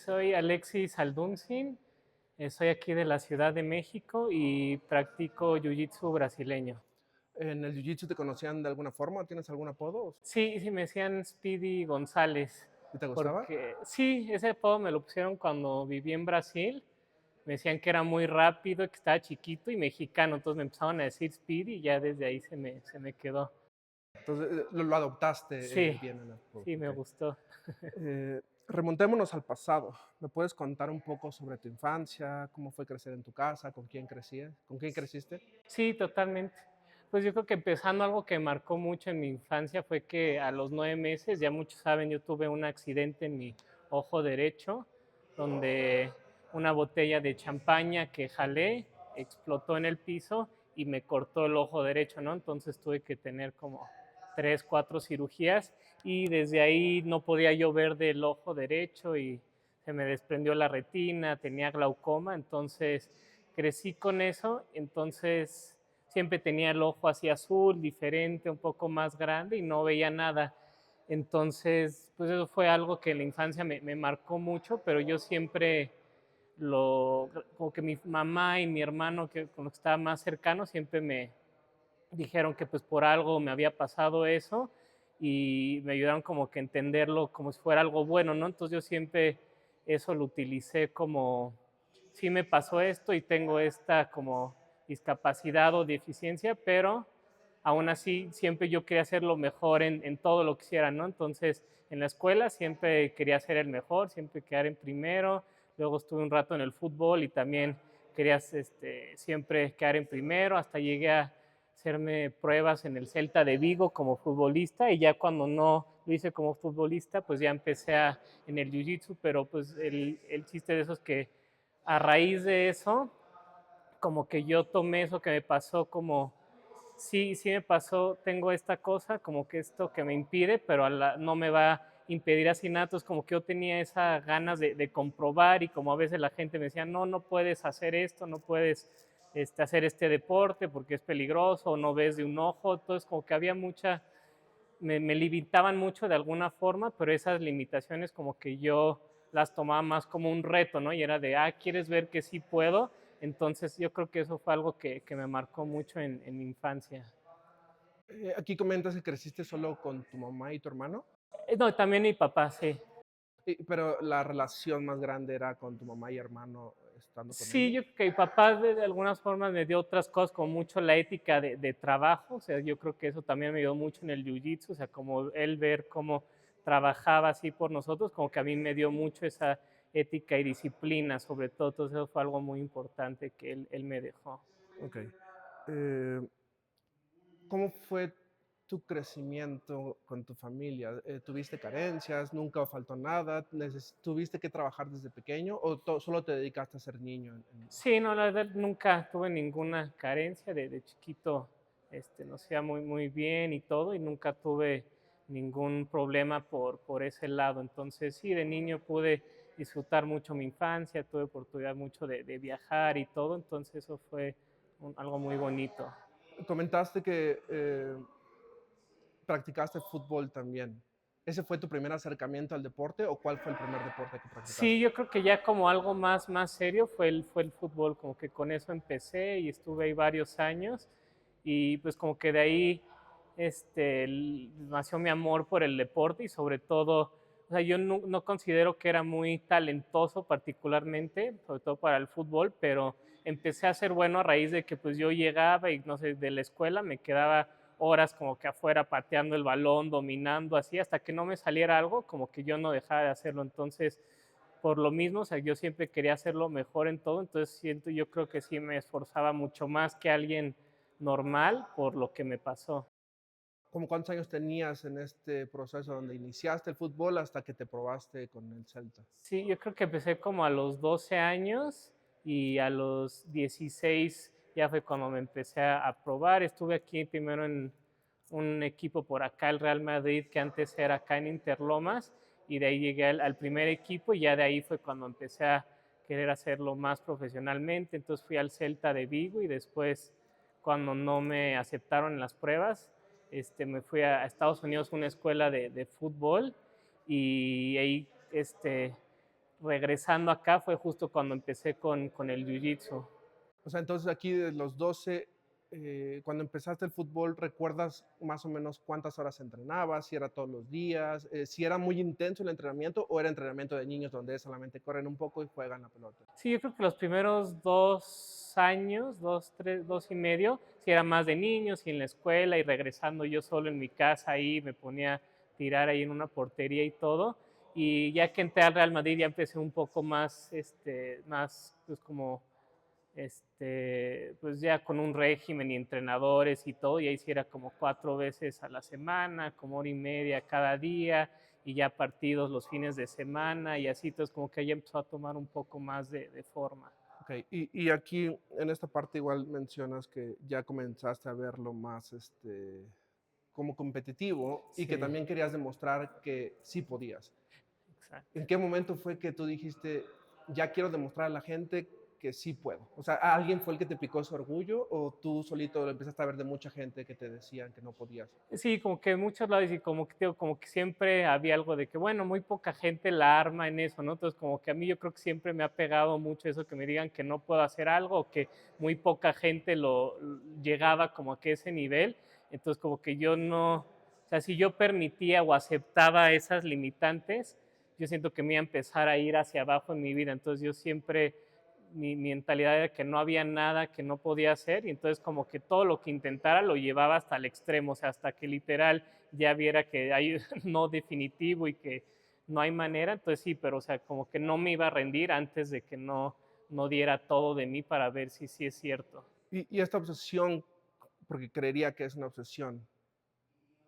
soy Alexis Alduncin, soy aquí de la Ciudad de México y practico Jiu-Jitsu brasileño. ¿En el jiu-jitsu te conocían de alguna forma? ¿Tienes algún apodo? Sí, sí, me decían Speedy González, ¿Y te gustaba? porque sí, ese apodo me lo pusieron cuando viví en Brasil. Me decían que era muy rápido, que estaba chiquito y mexicano, entonces me empezaron a decir Speedy y ya desde ahí se me quedó. Entonces, lo adoptaste Sí, bien el apodo. sí, me Ok. gustó. Remontémonos al pasado. ¿Me puedes contar un poco sobre tu infancia? ¿Cómo fue crecer en tu casa? ¿Con quién crecías? ¿Con quién creciste? Sí, totalmente. Pues yo creo que empezando algo que marcó mucho en mi infancia fue que a los 9 meses, ya muchos saben, yo tuve un accidente en mi ojo derecho, donde una botella de champaña que jalé explotó en el piso y me cortó el ojo derecho, ¿no? Entonces tuve que tener como 3, 4 cirugías y desde ahí no podía yo ver del ojo derecho y se me desprendió la retina, tenía glaucoma, entonces crecí con eso, entonces siempre tenía el ojo así azul, diferente, un poco más grande y no veía nada. Entonces, pues eso fue algo que en la infancia me marcó mucho, pero yo siempre como que mi mamá y mi hermano, que con los que estaba más cercano, siempre me dijeron que pues por algo me había pasado eso y me ayudaron como que a entenderlo como si fuera algo bueno, ¿no? Entonces yo siempre eso lo utilicé como, sí me pasó esto y tengo esta como discapacidad o deficiencia, pero aún así siempre yo quería hacer lo mejor en todo lo que hiciera, ¿no? Entonces en la escuela siempre quería ser el mejor, siempre quedar en primero, luego estuve un rato en el fútbol y también quería siempre quedar en primero, hasta llegué a hacerme pruebas en el Celta de Vigo como futbolista y ya cuando no lo hice como futbolista, pues ya empecé en el Jiu-Jitsu, pero pues el chiste de eso es que a raíz de eso, como que yo tomé eso que me pasó como, sí, sí me pasó, tengo esta cosa, como que esto que me impide, pero no me va a impedir así nada, entonces como que yo tenía esas ganas de comprobar y como a veces la gente me decía, no, no puedes hacer esto, no puedes hacer este deporte porque es peligroso, o no ves de un ojo, entonces como que había me limitaban mucho de alguna forma, pero esas limitaciones como que yo las tomaba más como un reto, ¿no? Y era de, ¿quieres ver que sí puedo? Entonces yo creo que eso fue algo que me marcó mucho en mi infancia. Aquí comentas que creciste solo con tu mamá y tu hermano, No, también mi papá, sí. pero la relación más grande era con tu mamá y hermano estando con Sí, ellos. yo creo que mi papá de algunas formas me dio otras cosas, como mucho la ética de trabajo, o sea, yo creo que eso también me ayudó mucho en el jiu-jitsu, o sea, como él ver cómo trabajaba así por nosotros, como que a mí me dio mucho esa ética y disciplina, sobre todo, entonces eso fue algo muy importante que él me dejó. Ok. Eh, ¿Cómo fue tu crecimiento con tu familia? ¿Tuviste carencias? ¿Nunca faltó nada? ¿Tuviste que trabajar desde pequeño o solo te dedicaste a ser niño? Sí, no, la verdad nunca tuve ninguna carencia de chiquito, nos iba muy, muy bien y todo, y nunca tuve ningún problema por ese lado. Entonces, sí, de niño pude disfrutar mucho mi infancia, tuve oportunidad mucho de viajar y todo, entonces eso fue algo muy bonito. Comentaste que practicaste fútbol también. ¿Ese fue tu primer acercamiento al deporte o cuál fue el primer deporte que Sí, practicaste? yo creo que ya como algo más serio fue el fútbol, como que con eso empecé y estuve ahí varios años y pues como que de ahí nació mi amor por el deporte y sobre todo, o sea, yo no considero que era muy talentoso particularmente, sobre todo para el fútbol, pero empecé a ser bueno a raíz de que pues yo llegaba y no sé, de la escuela me quedaba horas como que afuera pateando el balón, dominando así, hasta que no me saliera algo, como que yo no dejaba de hacerlo. Entonces, por lo mismo, o sea, yo siempre quería hacerlo mejor en todo, entonces yo creo que sí me esforzaba mucho más que alguien normal por lo que me pasó. ¿Cómo cuántos años tenías en este proceso donde iniciaste el fútbol hasta que te probaste con el Celta? Sí, yo creo que empecé como a los 12 años y a los 16 ya fue cuando me empecé a probar. Estuve aquí primero en un equipo por acá, el Real Madrid, que antes era acá en Interlomas, y de ahí llegué al primer equipo y ya de ahí fue cuando empecé a querer hacerlo más profesionalmente. Entonces fui al Celta de Vigo y después, cuando no me aceptaron en las pruebas, me fui a Estados Unidos a una escuela de fútbol y ahí regresando acá fue justo cuando empecé con el jiu-jitsu. O sea, entonces aquí de los 12, cuando empezaste el fútbol, ¿recuerdas más o menos cuántas horas entrenabas? Si era todos los días, si era muy intenso el entrenamiento o era entrenamiento de niños donde solamente corren un poco y juegan la pelota. Sí, yo creo que los primeros 2 años, 2, 3, 2 y medio, sí era más de niños y en la escuela y regresando yo solo en mi casa ahí me ponía a tirar ahí en una portería y todo. Y ya que entré al Real Madrid ya empecé un poco más, pues como, pues ya con un régimen y entrenadores y todo, y ahí sí era como 4 veces a la semana, como hora y media cada día, y ya partidos los fines de semana y así, entonces como que ahí empezó a tomar un poco más de forma. Ok, y aquí en esta parte igual mencionas que ya comenzaste a verlo más como competitivo y que Sí, también querías demostrar que sí podías. exacto. ¿En qué momento fue que tú dijiste, ya quiero demostrar a la gente que sí puedo? O sea, ¿alguien fue el que te picó ese orgullo o tú solito lo empezaste a ver de mucha gente que te decían que no podías? Sí, como que en muchos lados y como que, digo, como que siempre había algo de que, bueno, muy poca gente la arma en eso, ¿no? Entonces, como que a mí yo creo que siempre me ha pegado mucho eso que me digan que no puedo hacer algo o que muy poca gente llegaba como a que ese nivel. Entonces, como que yo no, o sea, si yo permitía o aceptaba esas limitantes, yo siento que me iba a empezar a ir hacia abajo en mi vida. Entonces, yo siempre mi mentalidad era que no había nada que no podía hacer y entonces como que todo lo que intentara lo llevaba hasta el extremo, o sea, hasta que literal ya viera que hay no definitivo y que no hay manera, entonces sí, pero o sea, como que no me iba a rendir antes de que no diera todo de mí para ver si sí es cierto. Y esta obsesión, porque creería que es una obsesión,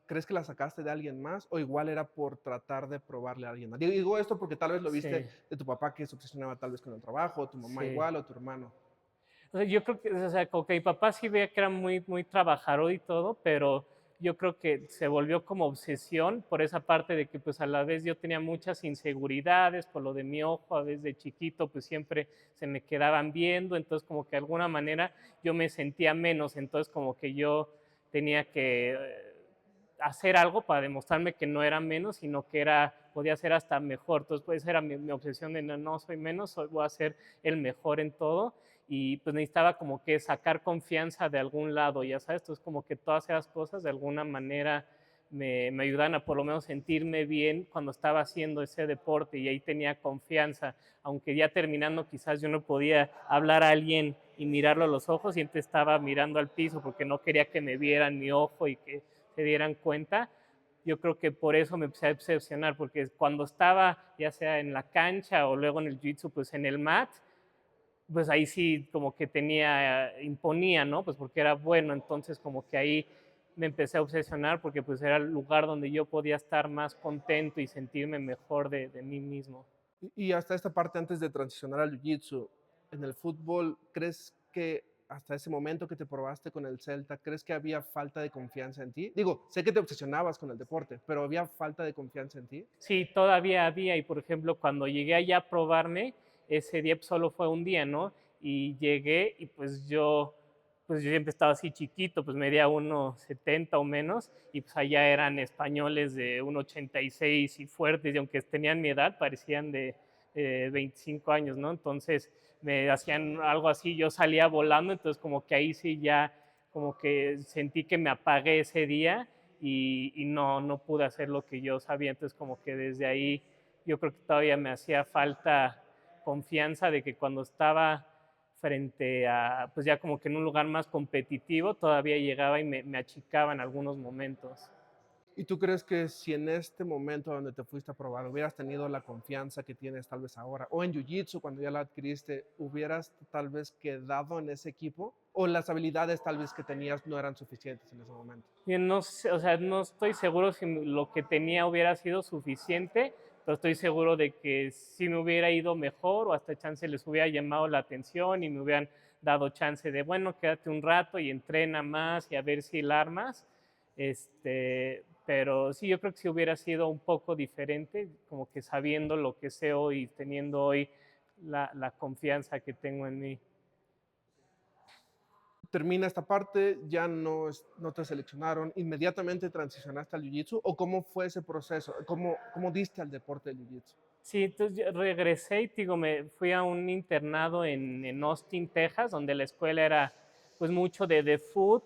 ¿crees que la sacaste de alguien más o igual era por tratar de probarle a alguien más? Digo esto porque tal vez lo viste Sí, de tu papá que se obsesionaba tal vez con el trabajo, o tu mamá sí. igual, o tu hermano. O sea, yo creo que, o sea, como que mi papá sí veía que era muy, muy trabajador y todo, pero yo creo que se volvió como obsesión por esa parte de que pues a la vez yo tenía muchas inseguridades por lo de mi ojo, a veces de chiquito pues siempre se me quedaban viendo, entonces como que de alguna manera yo me sentía menos, entonces como que yo tenía que hacer algo para demostrarme que no era menos, sino que podía ser hasta mejor. Entonces, pues era mi obsesión de no soy menos, voy a ser el mejor en todo. Y pues necesitaba como que sacar confianza de algún lado, ya sabes. Entonces, como que todas esas cosas de alguna manera me ayudan a por lo menos sentirme bien cuando estaba haciendo ese deporte y ahí tenía confianza, aunque ya terminando quizás yo no podía hablar a alguien y mirarlo a los ojos, siempre estaba mirando al piso porque no quería que me vieran mi ojo y que se dieran cuenta. Yo creo que por eso me empecé a obsesionar, porque cuando estaba ya sea en la cancha o luego en el jiu-jitsu, pues en el mat, pues ahí sí como que imponía, ¿no? Pues porque era bueno, entonces como que ahí me empecé a obsesionar porque pues era el lugar donde yo podía estar más contento y sentirme mejor de mí mismo. Y hasta esta parte antes de transicionar al jiu-jitsu, en el fútbol, ¿crees que hasta ese momento que te probaste con el Celta, crees que había falta de confianza en ti? Digo, sé que te obsesionabas con el deporte, pero ¿había falta de confianza en ti? Sí, todavía había, y por ejemplo, cuando llegué allá a probarme, ese día pues, solo fue un día, ¿no? Y llegué y pues yo siempre estaba así chiquito, pues medía 1,70 o menos, y pues allá eran españoles de 1,86 y fuertes, y aunque tenían mi edad, parecían de 25 años, ¿no? Entonces me hacían algo así, yo salía volando, entonces como que ahí sí ya, como que sentí que me apagué ese día y no pude hacer lo que yo sabía. Entonces como que desde ahí yo creo que todavía me hacía falta confianza de que cuando estaba frente a, pues ya como que en un lugar más competitivo, todavía llegaba y me achicaba en algunos momentos. ¿Y tú crees que si en este momento donde te fuiste a probar hubieras tenido la confianza que tienes tal vez ahora, o en Jiu-Jitsu cuando ya la adquiriste, hubieras tal vez quedado en ese equipo? ¿O las habilidades tal vez que tenías no eran suficientes en ese momento? Y no sé, o sea, no estoy seguro si lo que tenía hubiera sido suficiente, pero estoy seguro de que si me hubiera ido mejor o hasta chance les hubiera llamado la atención y me hubieran dado chance de, bueno, quédate un rato y entrena más y a ver si la armas. Pero sí, yo creo que si hubiera sido un poco diferente, como que sabiendo lo que sé hoy y teniendo hoy la confianza que tengo en mí. Termina esta parte, ya no te seleccionaron, inmediatamente transicionaste al Jiu-Jitsu, o cómo fue ese proceso, cómo diste al deporte del Jiu-Jitsu. Sí, entonces yo regresé y te digo, me fui a un internado en Austin, Texas, donde la escuela era pues mucho de foot,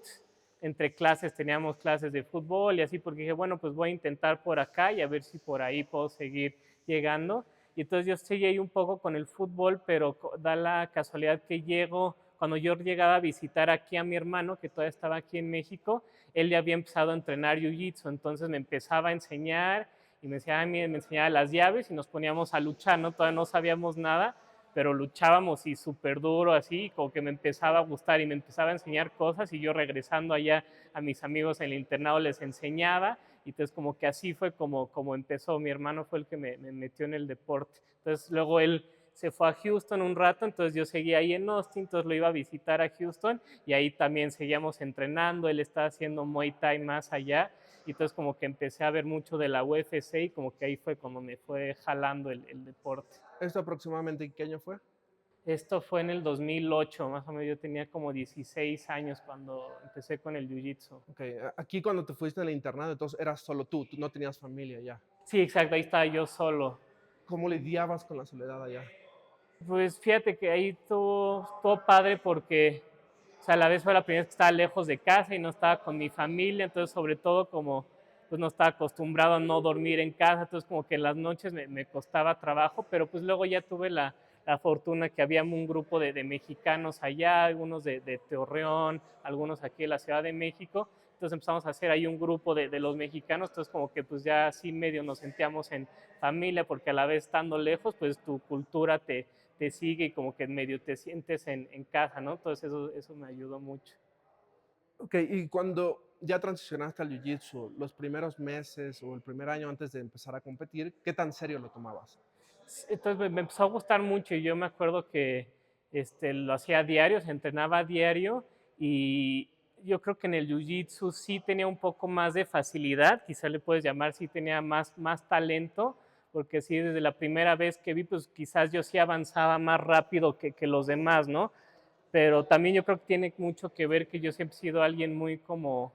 entre clases teníamos clases de fútbol y así, porque dije, bueno, pues voy a intentar por acá y a ver si por ahí puedo seguir llegando. Y entonces yo seguí ahí un poco con el fútbol, pero da la casualidad que llego, cuando yo llegaba a visitar aquí a mi hermano, que todavía estaba aquí en México, él ya había empezado a entrenar jiu-jitsu, entonces me empezaba a enseñar y me decía, me enseñaba las llaves y nos poníamos a luchar, ¿no? Todavía no sabíamos nada, pero luchábamos y súper duro así, como que me empezaba a gustar y me empezaba a enseñar cosas y yo regresando allá a mis amigos en el internado les enseñaba y entonces como que así fue como empezó. Mi hermano fue el que me metió en el deporte. Entonces luego él se fue a Houston un rato, entonces yo seguía ahí en Austin, entonces lo iba a visitar a Houston y ahí también seguíamos entrenando, él estaba haciendo Muay Thai más allá y entonces como que empecé a ver mucho de la UFC y como que ahí fue cuando me fue jalando el deporte. ¿Esto aproximadamente en qué año fue? Esto fue en el 2008, más o menos yo tenía como 16 años cuando empecé con el jiu-jitsu. Ok, aquí cuando te fuiste al internado, entonces eras solo tú no tenías familia ya. Sí, exacto, ahí estaba yo solo. ¿Cómo lidiabas con la soledad allá? Pues fíjate que ahí estuvo padre porque, o sea, a la vez fue la primera vez que estaba lejos de casa y no estaba con mi familia, entonces sobre todo como pues no estaba acostumbrado a no dormir en casa, entonces como que en las noches me costaba trabajo, pero pues luego ya tuve la fortuna que había un grupo de mexicanos allá, algunos de Torreón, algunos aquí en la Ciudad de México, entonces empezamos a hacer ahí un grupo de los mexicanos, entonces como que pues ya así medio nos sentíamos en familia, porque a la vez estando lejos, pues tu cultura te sigue y como que medio te sientes en casa, ¿no? Entonces eso me ayudó mucho. Ok, y cuando ya transicionaste al jiu-jitsu, los primeros meses o el primer año antes de empezar a competir, ¿qué tan serio lo tomabas? Entonces me empezó a gustar mucho y yo me acuerdo que lo hacía diario, se entrenaba diario y yo creo que en el jiu-jitsu sí tenía un poco más de facilidad, quizá le puedes llamar, sí tenía más talento, porque sí, desde la primera vez que vi, pues quizás yo sí avanzaba más rápido que los demás, ¿no? Pero también yo creo que tiene mucho que ver que yo siempre he sido alguien muy como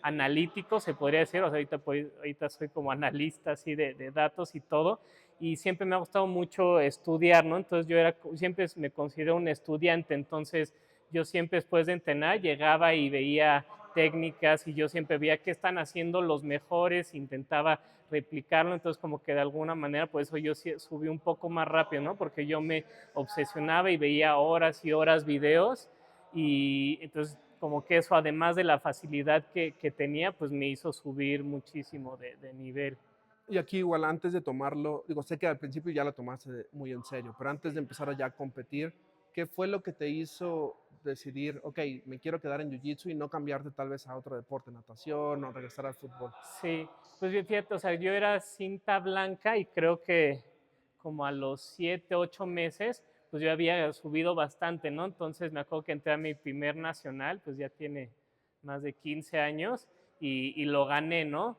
analítico, se podría decir, o sea, ahorita soy como analista así de datos y todo, y siempre me ha gustado mucho estudiar, ¿no? Entonces siempre me considero un estudiante, entonces yo siempre después de entrenar llegaba y veía técnicas y yo siempre veía qué están haciendo los mejores, intentaba replicarlo, entonces como que de alguna manera, por eso yo subí un poco más rápido, ¿no? Porque yo me obsesionaba y veía horas y horas videos y entonces como que eso además de la facilidad que tenía, pues me hizo subir muchísimo de nivel. Y aquí igual antes de tomarlo, digo, sé que al principio ya lo tomaste muy en serio, pero antes de empezar a ya competir, ¿qué fue lo que te hizo decidir, ok, me quiero quedar en jiu-jitsu y no cambiarte tal vez a otro deporte, natación o regresar al fútbol? Sí, pues bien, fíjate, o sea, yo era cinta blanca y creo que como a los 7, 8 meses, pues yo había subido bastante, ¿no? Entonces me acuerdo que entré a mi primer nacional, pues ya tiene más de 15 años y lo gané, ¿no?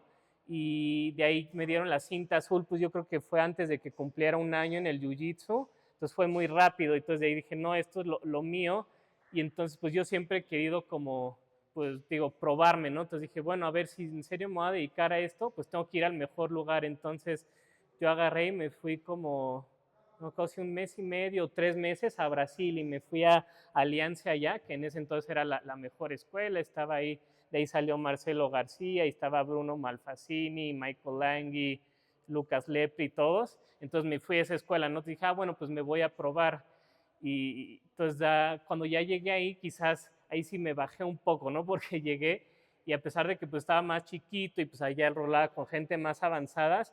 Y de ahí me dieron la cinta azul, pues yo creo que fue antes de que cumpliera un año en el jiu-jitsu, entonces fue muy rápido, entonces de ahí dije, no, esto es lo mío, y entonces pues yo siempre he querido como pues digo, probarme, ¿no? Entonces dije, bueno, a ver si en serio me voy a dedicar a esto, pues tengo que ir al mejor lugar. Entonces yo agarré y me fui como, no, casi un mes y medio, 3 meses a Brasil y me fui a Alianza allá, que en ese entonces era la mejor escuela, estaba ahí, de ahí salió Marcelo García, y estaba Bruno Malfacini, Michael Langui, Lucas Lepri y todos. Entonces me fui a esa escuela, ¿no? Dije, bueno, pues me voy a probar. Y entonces cuando ya llegué ahí, quizás ahí sí me bajé un poco, ¿no? Porque llegué y a pesar de que pues estaba más chiquito y pues allá rolaba con gente más avanzadas,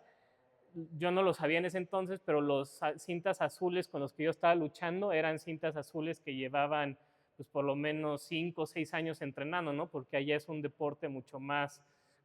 yo no lo sabía en ese entonces, pero los cintas azules con los que yo estaba luchando eran cintas azules que llevaban pues por lo menos 5 o 6 años entrenando, ¿no? Porque allá es un deporte mucho más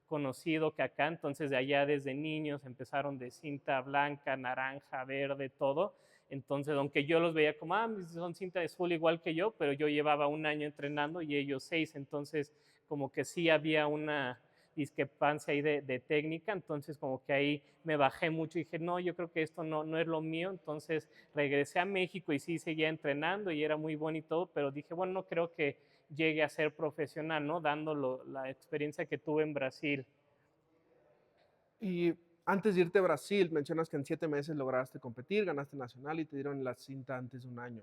conocido que acá, entonces de allá desde niños empezaron de cinta blanca, naranja, verde, todo, entonces aunque yo los veía como, son cinta azul igual que yo, pero yo llevaba un año entrenando y ellos 6, entonces como que sí había una discrepancia ahí de técnica, entonces como que ahí me bajé mucho y dije, no, yo creo que esto no es lo mío, entonces regresé a México y sí seguía entrenando y era muy bueno y todo, pero dije, bueno, no creo que llegue a ser profesional, ¿no? Dando la experiencia que tuve en Brasil. Y Antes de irte a Brasil, mencionas que en 7 meses lograste competir, ganaste nacional y te dieron la cinta antes de un año.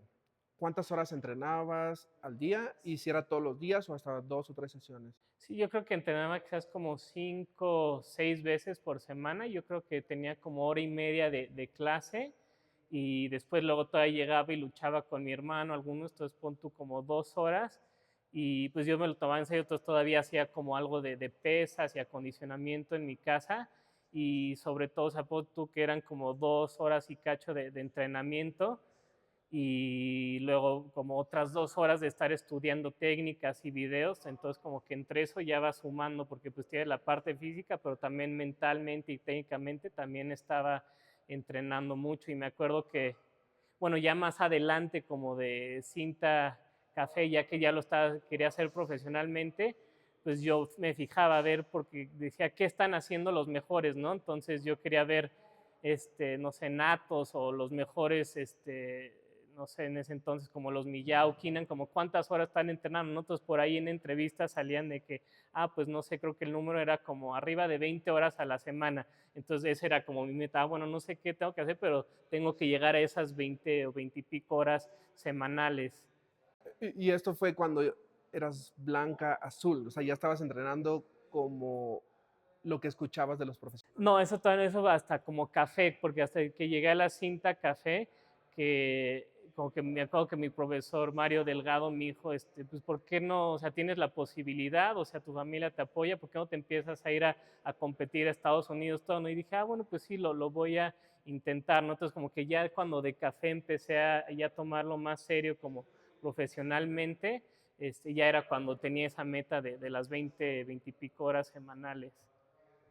¿Cuántas horas entrenabas al día? ¿Y si era todos los días o hasta 2 o 3 sesiones? Sí, yo creo que entrenaba quizás como 5 o 6 veces por semana. Yo creo que tenía como hora y media de clase y después luego todavía llegaba y luchaba con mi hermano, algunos, entonces pon tú como 2 horas y pues yo me lo tomaba en serio, entonces todavía hacía como algo de pesas y acondicionamiento en mi casa y sobre todo, o sea, pon tú que eran como 2 horas y cacho de entrenamiento y luego como otras 2 horas de estar estudiando técnicas y videos, entonces como que entre eso ya va sumando, porque pues tiene la parte física, pero también mentalmente y técnicamente también estaba entrenando mucho y me acuerdo que, bueno, ya más adelante como de cinta café, ya que ya lo estaba, quería hacer profesionalmente, pues yo me fijaba a ver porque decía, ¿qué están haciendo los mejores, no? Entonces yo quería ver, no sé, natos o los mejores, no sé, en ese entonces como los Miyao, Kinan, como cuántas horas están entrenando, ¿no? Entonces por ahí en entrevistas salían de que, pues no sé, creo que el número era como arriba de 20 horas a la semana. Entonces ese era como mi meta, bueno, no sé qué tengo que hacer, pero tengo que llegar a esas 20 o 20 y pico horas semanales. Y esto fue cuando eras blanca azul, o sea, ya estabas entrenando como lo que escuchabas de los profesores. No, eso todavía, eso hasta como café, porque hasta que llegué a la cinta café, que como que me acuerdo que mi profesor Mario Delgado me dijo, pues, ¿por qué no? O sea, tienes la posibilidad, o sea, tu familia te apoya, ¿por qué no te empiezas a ir a competir a Estados Unidos, todo, ¿no? Y dije, bueno, pues sí, lo voy a intentar, ¿no? Entonces, como que ya cuando de café empecé a ya tomarlo más serio como profesionalmente, ya era cuando tenía esa meta de las 20 y pico horas semanales.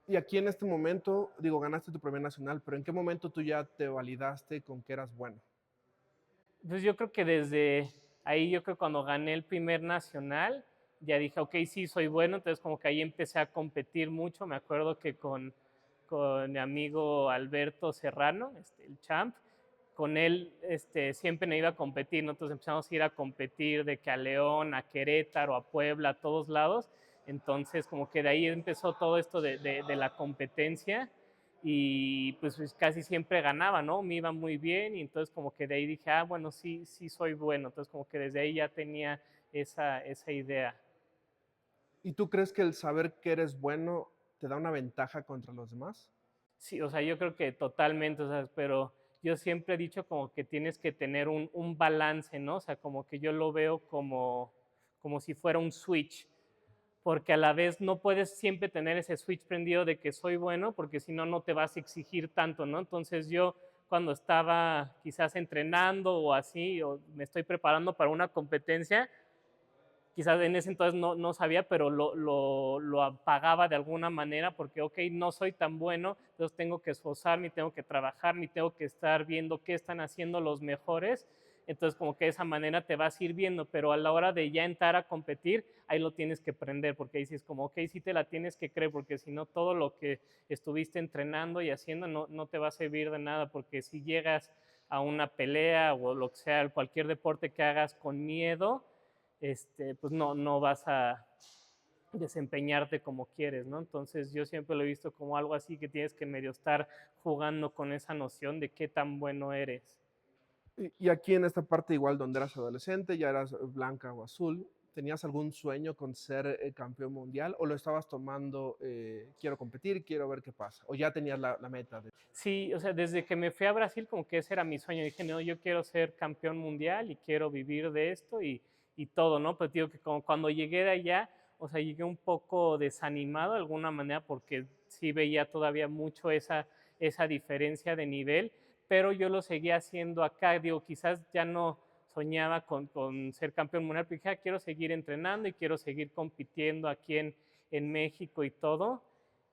Y aquí en este momento, digo, ganaste tu primer nacional, pero ¿en qué momento tú ya te validaste con que eras bueno? Pues yo creo que desde ahí, yo creo que cuando gané el primer nacional, ya dije, ok, sí, soy bueno, entonces como que ahí empecé a competir mucho, me acuerdo que con mi amigo Alberto Serrano, el champ, con él siempre me iba a competir, ¿no? Entonces empezamos a ir a competir de que a León, a Querétaro, a Puebla, a todos lados, entonces como que de ahí empezó todo esto de la competencia y pues casi siempre ganaba, ¿no? Me iba muy bien y entonces como que de ahí dije, bueno, sí, sí soy bueno, entonces como que desde ahí ya tenía esa idea. ¿Y tú crees que el saber que eres bueno te da una ventaja contra los demás? Sí, o sea, yo creo que totalmente, o sea, pero yo siempre he dicho como que tienes que tener un balance, ¿no? O sea, como que yo lo veo como si fuera un switch, porque a la vez no puedes siempre tener ese switch prendido de que soy bueno, porque si no, no te vas a exigir tanto, ¿no? Entonces yo cuando estaba quizás entrenando o así, o me estoy preparando para una competencia, quizás en ese entonces no sabía, pero lo apagaba de alguna manera porque, ok, no soy tan bueno, entonces tengo que esforzarme, tengo que trabajar, ni tengo que estar viendo qué están haciendo los mejores, entonces como que de esa manera te vas a ir viendo, pero a la hora de ya entrar a competir, ahí lo tienes que aprender, porque ahí sí es como, ok, sí te la tienes que creer, porque si no todo lo que estuviste entrenando y haciendo no te va a servir de nada, porque si llegas a una pelea o lo que sea, cualquier deporte que hagas con miedo, pues no vas a desempeñarte como quieres, ¿no? Entonces yo siempre lo he visto como algo así que tienes que medio estar jugando con esa noción de qué tan bueno eres. Y aquí en esta parte igual donde eras adolescente, ya eras blanca o azul, ¿tenías algún sueño con ser campeón mundial o lo estabas tomando, quiero competir, quiero ver qué pasa? ¿O ya tenías la meta? Sí, o sea, desde que me fui a Brasil como que ese era mi sueño. Dije, no, yo quiero ser campeón mundial y quiero vivir de esto y todo, ¿no? Pero digo que como cuando llegué de allá, o sea, llegué un poco desanimado de alguna manera porque sí veía todavía mucho esa diferencia de nivel, pero yo lo seguía haciendo acá. Digo, quizás ya no soñaba con ser campeón mundial, pero dije, quiero seguir entrenando y quiero seguir compitiendo aquí en México y todo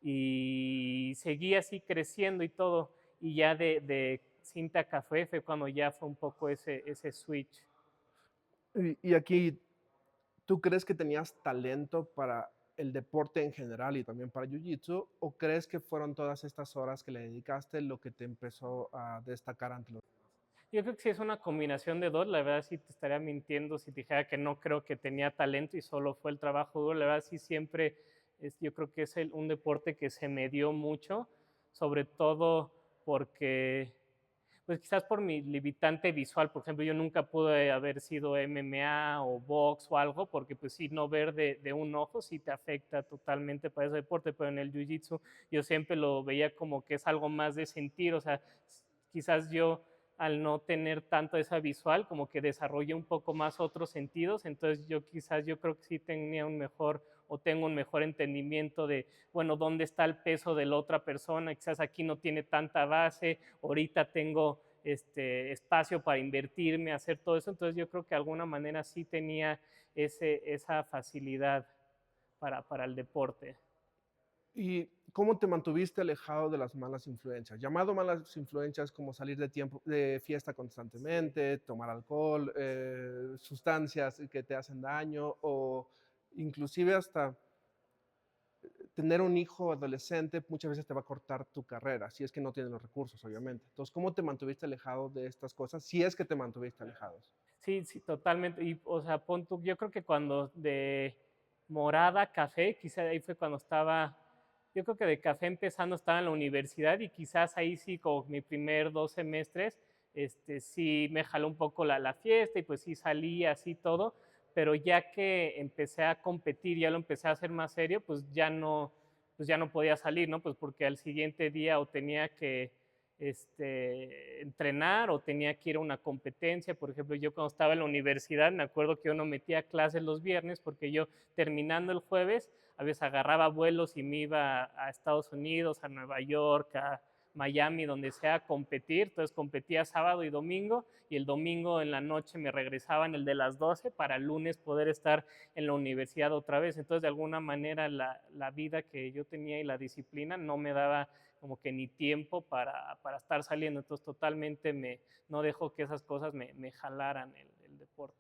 y seguí así creciendo y todo. Y ya de cinta café fue cuando ya fue un poco ese switch. Y aquí, ¿tú crees que tenías talento para el deporte en general y también para Jiu-Jitsu? ¿O crees que fueron todas estas horas que le dedicaste lo que te empezó a destacar ante los... Yo creo que sí es una combinación de dos. La verdad sí te estaría mintiendo si te dijera que no creo que tenía talento y solo fue el trabajo duro. La verdad sí siempre, yo creo que es un deporte que se me dio mucho. sobre todo porque, pues quizás por mi limitante visual, por ejemplo, yo nunca pude haber sido MMA o box o algo, porque pues sí, no ver de un ojo sí te afecta totalmente para ese deporte, pero en el jiu-jitsu yo siempre lo veía como que es algo más de sentir, o sea, quizás yo al no tener tanto esa visual, como que desarrollé un poco más otros sentidos, entonces yo quizás yo creo que sí tenía un mejor o tengo un mejor entendimiento de, bueno, dónde está el peso de la otra persona, quizás aquí no tiene tanta base, ahorita tengo espacio para invertirme, hacer todo eso, entonces yo creo que de alguna manera sí tenía esa facilidad para el deporte. ¿Y cómo te mantuviste alejado de las malas influencias? Llamado malas influencias como salir de fiesta Sí. constantemente, tomar alcohol, sustancias que te hacen daño o inclusive hasta tener un hijo adolescente muchas veces te va a cortar tu carrera, si es que no tienes los recursos, obviamente. Entonces, ¿cómo te mantuviste alejado de estas cosas? Si es que te mantuviste alejados. Sí, sí, totalmente. Y, o sea, pon tú, yo creo que cuando de morada, café, quizá ahí fue cuando estaba, yo creo que de café empezando estaba en la universidad y quizás ahí sí, como mi primer 2 semestres, sí me jaló un poco la fiesta y pues sí salí así todo, pero ya que empecé a competir, ya lo empecé a hacer más serio, pues ya no podía salir, ¿no? Pues porque al siguiente día o tenía que entrenar o tenía que ir a una competencia. Por ejemplo, yo cuando estaba en la universidad, me acuerdo que yo no metía clases los viernes porque yo terminando el jueves, a veces agarraba vuelos y me iba a Estados Unidos, a Nueva York, a Miami, donde sea, a competir. Entonces competía sábado y domingo y el domingo en la noche me regresaba en el de las 12 para el lunes poder estar en la universidad otra vez. Entonces, de alguna manera, la vida que yo tenía y la disciplina no me daba como que ni tiempo para estar saliendo, entonces totalmente no dejo que esas cosas me jalaran el deporte.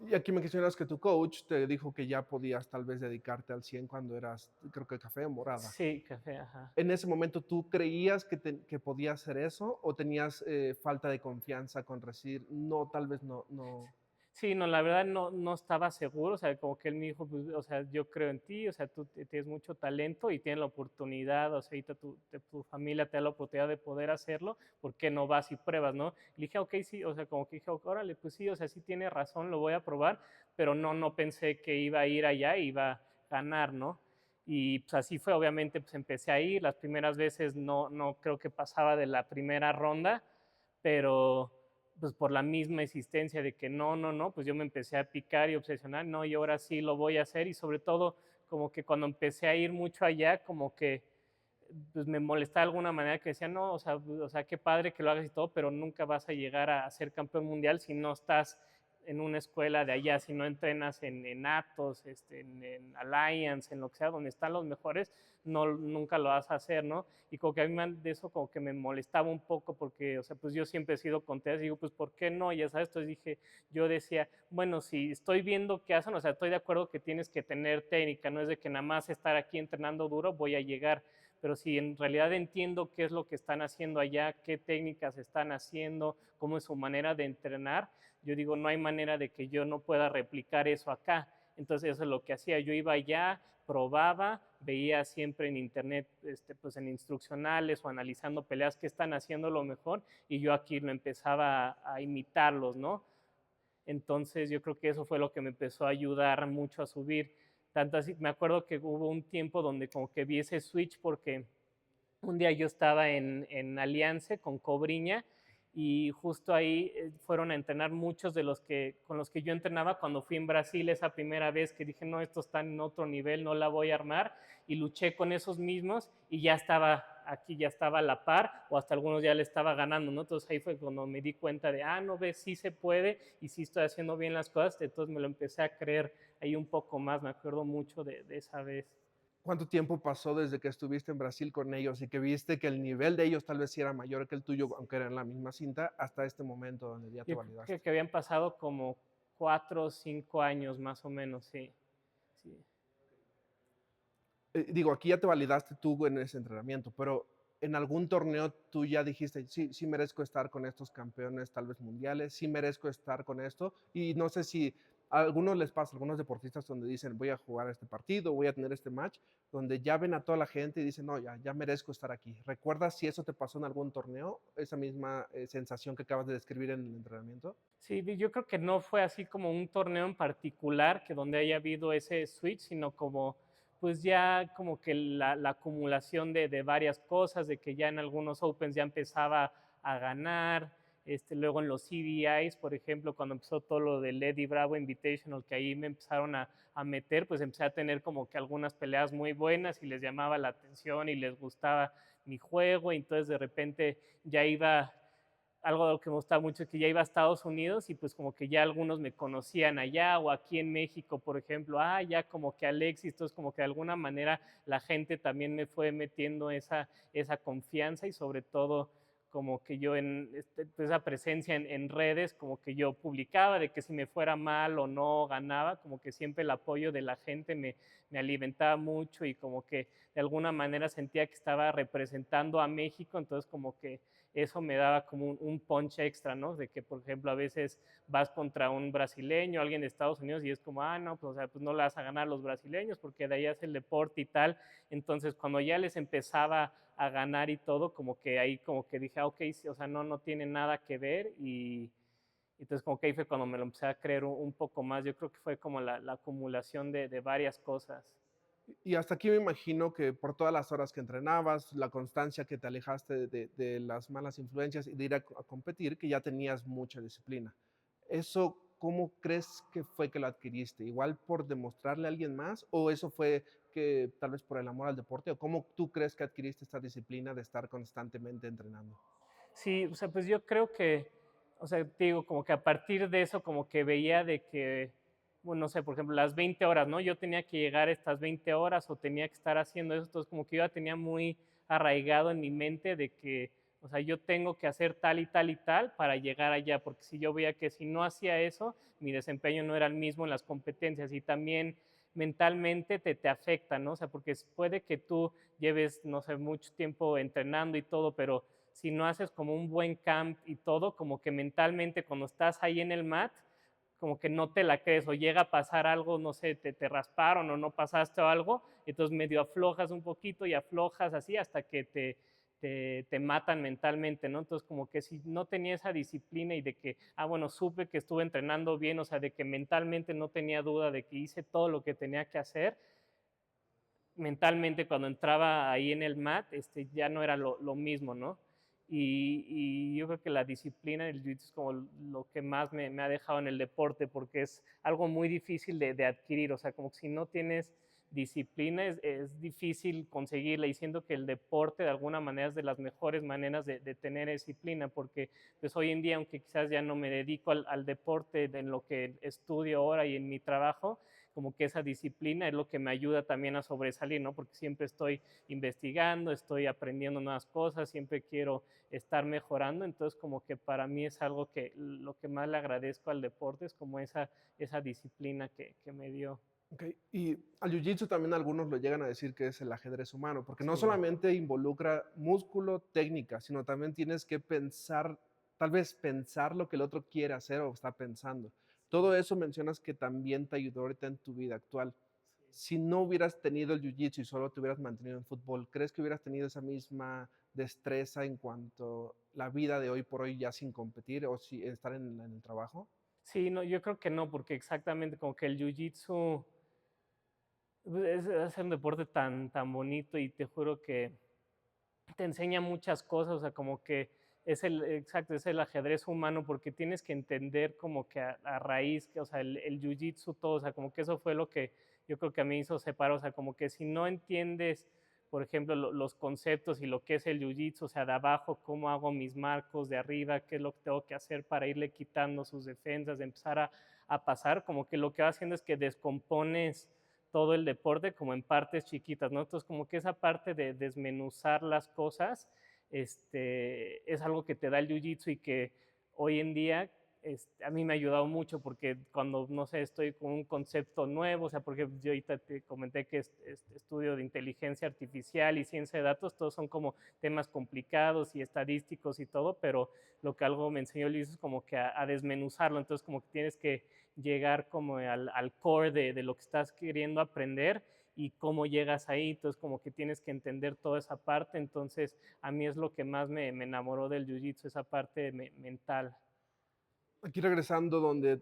Y aquí me mencionas que tu coach te dijo que ya podías tal vez dedicarte al 100 cuando eras, creo que café o morada. Sí, café, ajá. En ese momento, ¿tú creías que podías hacer eso o tenías falta de confianza con decir, no, tal vez no, no? Sí, no, la verdad no estaba seguro, o sea, como que él me dijo, pues, o sea, yo creo en ti, o sea, tú tienes mucho talento y tienes la oportunidad, o sea, ahorita tu familia te da la oportunidad de poder hacerlo, ¿por qué no vas y pruebas, no? Le dije, ok, sí, o sea, como que dije, órale, pues sí, o sea, sí tiene razón, lo voy a probar, pero no pensé que iba a ir allá e iba a ganar, ¿no? Y pues así fue, obviamente, pues empecé a ir, las primeras veces no creo que pasaba de la primera ronda, pero pues por la misma existencia de que no, pues yo me empecé a picar y obsesionar, no, y ahora sí lo voy a hacer y sobre todo como que cuando empecé a ir mucho allá, como que pues me molestaba de alguna manera que decía, no, o sea, qué padre que lo hagas y todo, pero nunca vas a llegar a ser campeón mundial si no estás en una escuela de allá, si no entrenas en Atos, en Alliance, en lo que sea, donde están los mejores, nunca lo vas a hacer, ¿no? Y como que a mí de eso como que me molestaba un poco porque, o sea, pues yo siempre he sido contreras y digo, pues ¿por qué no? Ya sabes, entonces dije, yo decía, bueno, si estoy viendo qué hacen, o sea, estoy de acuerdo que tienes que tener técnica, no es de que nada más estar aquí entrenando duro voy a llegar, pero si en realidad entiendo qué es lo que están haciendo allá, qué técnicas están haciendo, cómo es su manera de entrenar, yo digo, no hay manera de que yo no pueda replicar eso acá. Entonces eso es lo que hacía, yo iba allá, probaba, veía siempre en internet, pues en instruccionales o analizando peleas que están haciendo lo mejor y yo aquí lo empezaba a imitarlos, ¿no? Entonces yo creo que eso fue lo que me empezó a ayudar mucho a subir. Tanto así, me acuerdo que hubo un tiempo donde como que vi ese switch porque un día yo estaba en Alianza con Cobriña y justo ahí fueron a entrenar muchos de los que con los que yo entrenaba cuando fui en Brasil esa primera vez que dije, no, estos están en otro nivel, no la voy a armar, y luché con esos mismos y ya estaba aquí, ya estaba a la par o hasta algunos ya le estaba ganando, ¿no? Entonces ahí fue cuando me di cuenta de, no ves, sí se puede y sí estoy haciendo bien las cosas, entonces me lo empecé a creer ahí un poco más, me acuerdo mucho de esa vez. ¿Cuánto tiempo pasó desde que estuviste en Brasil con ellos y que viste que el nivel de ellos tal vez sí era mayor que el tuyo, aunque era en la misma cinta, hasta este momento donde ya te Yo validaste? creo que habían pasado como 4 o 5 años más o menos, sí. Sí. Digo, aquí ya te validaste tú en ese entrenamiento, pero en algún torneo tú ya dijiste, sí, sí merezco estar con estos campeones tal vez mundiales, sí merezco estar con esto, y no sé si A algunos les pasa, a algunos deportistas donde dicen, voy a jugar este partido, voy a tener este match, donde ya ven a toda la gente y dicen, no, ya merezco estar aquí. ¿Recuerdas si eso te pasó en algún torneo? Esa misma sensación que acabas de describir en el entrenamiento. Sí, yo creo que no fue así como un torneo en particular que donde haya habido ese switch, sino como pues ya como que la acumulación de varias cosas, de que ya en algunos Opens ya empezaba a ganar, luego en los CDIs, por ejemplo, cuando empezó todo lo del Eddie Bravo Invitational, que ahí me empezaron a meter, pues empecé a tener como que algunas peleas muy buenas y les llamaba la atención y les gustaba mi juego, y entonces de repente ya iba algo de lo que me gustaba mucho es que ya iba a Estados Unidos y pues como que ya algunos me conocían allá o aquí en México, por ejemplo, ya como que Alexis, entonces como que de alguna manera la gente también me fue metiendo esa confianza y sobre todo como que yo en esa presencia en redes, como que yo publicaba de que si me fuera mal o no ganaba, como que siempre el apoyo de la gente me alimentaba mucho y como que de alguna manera sentía que estaba representando a México, entonces como que eso me daba como un punch extra, ¿no? De que, por ejemplo, a veces vas contra un brasileño, alguien de Estados Unidos, y es como, no, pues, o sea, pues no le vas a ganar a los brasileños porque de ahí es el deporte y tal. Entonces, cuando ya les empezaba a ganar y todo, como que ahí como que dije, ok, sí, o sea, no tiene nada que ver y entonces como que ahí fue cuando me lo empecé a creer un poco más. Yo creo que fue como la acumulación de varias cosas. Y hasta aquí me imagino que por todas las horas que entrenabas, la constancia que te alejaste de las malas influencias y de ir a competir, que ya tenías mucha disciplina. ¿Eso cómo crees que fue que lo adquiriste? ¿Igual por demostrarle a alguien más? ¿O eso fue que tal vez por el amor al deporte? ¿O cómo tú crees que adquiriste esta disciplina de estar constantemente entrenando? Sí, o sea, pues yo creo que, o sea, te digo, como que a partir de eso, como que veía de que, bueno, no sé, por ejemplo, las 20 horas, ¿no? Yo tenía que llegar a estas 20 horas o tenía que estar haciendo eso, entonces como que yo ya tenía muy arraigado en mi mente de que, o sea, yo tengo que hacer tal y tal y tal para llegar allá, porque si yo veía que si no hacía eso, mi desempeño no era el mismo en las competencias y también mentalmente te afecta, ¿no? O sea, porque puede que tú lleves, no sé, mucho tiempo entrenando y todo, pero si no haces como un buen camp y todo, como que mentalmente cuando estás ahí en el mat, como que no te la crees o llega a pasar algo, no sé, te rasparon o no pasaste o algo, entonces medio aflojas un poquito y aflojas así hasta que te matan mentalmente, ¿no? Entonces como que si no tenía esa disciplina y de que, bueno, supe que estuve entrenando bien, o sea, de que mentalmente no tenía duda de que hice todo lo que tenía que hacer, mentalmente cuando entraba ahí en el mat, ya no era lo mismo, ¿no? Y yo creo que la disciplina del jiu-jitsu es como lo que más me ha dejado en el deporte, porque es algo muy difícil de adquirir, o sea, como que si no tienes disciplina es difícil conseguirla, y siento que el deporte de alguna manera es de las mejores maneras de tener disciplina, porque pues hoy en día, aunque quizás ya no me dedico al deporte en lo que estudio ahora y en mi trabajo, como que esa disciplina es lo que me ayuda también a sobresalir, ¿no? Porque siempre estoy investigando, estoy aprendiendo nuevas cosas, siempre quiero estar mejorando, entonces como que para mí es algo que lo que más le agradezco al deporte es como esa disciplina que me dio. Okay. Y al jiu-jitsu también algunos lo llegan a decir que es el ajedrez humano, porque no Sí. solamente involucra músculo, técnica, sino también tienes que pensar, tal vez pensar lo que el otro quiere hacer o está pensando. Todo eso mencionas que también te ayudó ahorita en tu vida actual. Si no hubieras tenido el jiu-jitsu y solo te hubieras mantenido en fútbol, ¿crees que hubieras tenido esa misma destreza en cuanto a la vida de hoy por hoy ya sin competir o si estar en el trabajo? Sí, no, yo creo que no, porque exactamente como que el jiu-jitsu es un deporte tan bonito y te juro que te enseña muchas cosas, o sea, como que exacto, es el ajedrez humano, porque tienes que entender como que a raíz, que, o sea, el jiu-jitsu, todo, o sea, como que eso fue lo que yo creo que a mí hizo separar, o sea, como que si no entiendes, por ejemplo, los conceptos y lo que es el jiu-jitsu, o sea, de abajo, cómo hago mis marcos, de arriba, qué es lo que tengo que hacer para irle quitando sus defensas, de empezar a pasar, como que lo que va haciendo es que descompones todo el deporte como en partes chiquitas, ¿no? Entonces, como que esa parte de desmenuzar las cosas, es algo que te da el jiu-jitsu y que hoy en día, a mí me ha ayudado mucho porque cuando, no sé, estoy con un concepto nuevo, o sea, porque yo ahorita te comenté que estudio de inteligencia artificial y ciencia de datos, todos son como temas complicados y estadísticos y todo, pero lo que algo me enseñó Luis es como que a desmenuzarlo, entonces como que tienes que llegar como al core de lo que estás queriendo aprender y cómo llegas ahí, entonces como que tienes que entender toda esa parte, entonces a mí es lo que más me enamoró del jiu-jitsu, esa parte mental. Aquí regresando donde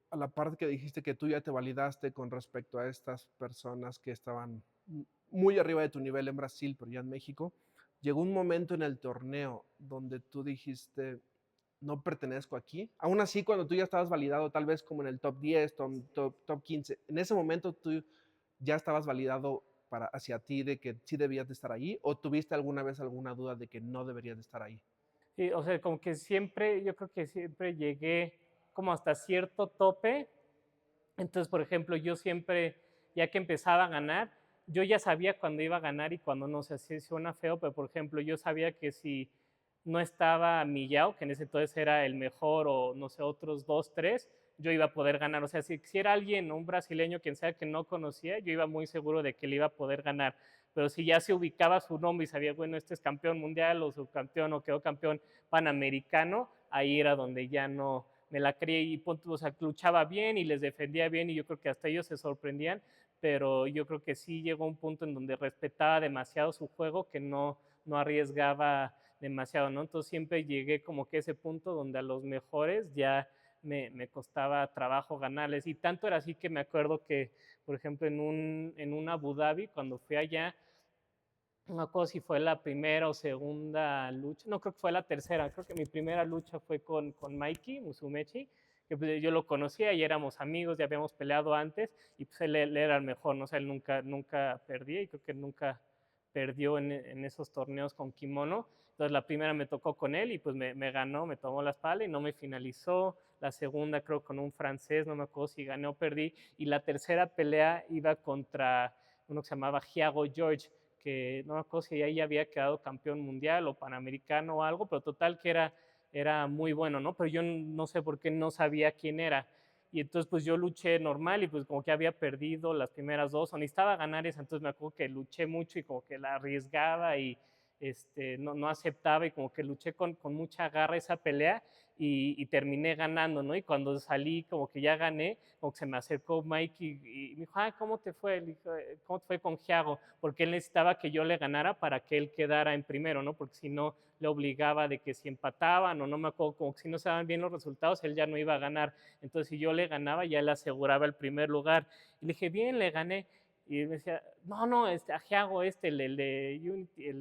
a la parte que dijiste que tú ya te validaste con respecto a estas personas que estaban muy arriba de tu nivel en Brasil, pero ya en México, llegó un momento en el torneo donde tú dijiste, no pertenezco aquí. Aún así, cuando tú ya estabas validado, tal vez como en el top 10, top 15, en ese momento tú ya estabas validado para hacia ti de que sí debías de estar ahí, o tuviste alguna vez alguna duda de que no deberías de estar ahí. Sí, o sea, como que siempre, yo creo que siempre llegué como hasta cierto tope. Entonces, por ejemplo, yo siempre, ya que empezaba a ganar, yo ya sabía cuándo iba a ganar y cuándo no. O sea, sí suena feo, pero por ejemplo, yo sabía que si no estaba Millao, que en ese entonces era el mejor, o no sé, otros dos, tres, yo iba a poder ganar. O sea, si era alguien, un brasileño, quien sea que no conocía, yo iba muy seguro de que le iba a poder ganar. Pero si ya se ubicaba su nombre y sabía, bueno, este es campeón mundial o subcampeón o quedó campeón panamericano, ahí era donde ya no me la creía y o sea, luchaba bien y les defendía bien y yo creo que hasta ellos se sorprendían, pero yo creo que sí llegó un punto en donde respetaba demasiado su juego, que no arriesgaba demasiado, ¿no? Entonces siempre llegué como que a ese punto donde a los mejores ya me costaba trabajo ganarles. Y tanto era así que me acuerdo que, por ejemplo, en un Abu Dhabi, cuando fui allá, no me acuerdo si fue la primera o segunda lucha, no creo que fue la tercera, creo que mi primera lucha fue con Mikey Musumeci, que pues yo lo conocía y éramos amigos, ya habíamos peleado antes, y pues él era el mejor, ¿no? O sea, él nunca perdía y creo que nunca perdió en esos torneos con kimono. Entonces la primera me tocó con él y pues me ganó, me tomó la espalda y no me finalizó. La segunda creo con un francés, no me acuerdo si gané o perdí. Y la tercera pelea iba contra uno que se llamaba Thiago George, que no me acuerdo si ahí había quedado campeón mundial o panamericano o algo, pero total que era muy bueno, ¿no? Pero yo no sé por qué no sabía quién era. Y entonces pues yo luché normal y pues como que había perdido las primeras dos, o necesitaba ganar esa, entonces me acuerdo que luché mucho y como que la arriesgaba y no aceptaba y como que luché con mucha garra esa pelea y terminé ganando, ¿no? Y cuando salí como que ya gané, como que se me acercó Mike y me dijo, ah, ¿cómo te fue? Le dijo, ¿cómo te fue con Giago? Porque él necesitaba que yo le ganara para que él quedara en primero, ¿no? Porque si no, le obligaba de que si empataban o no me acuerdo, como que si no se daban bien los resultados, él ya no iba a ganar. Entonces, si yo le ganaba, ya le aseguraba el primer lugar. Y le dije, bien, le gané. Y me decía, no, Ajiago, el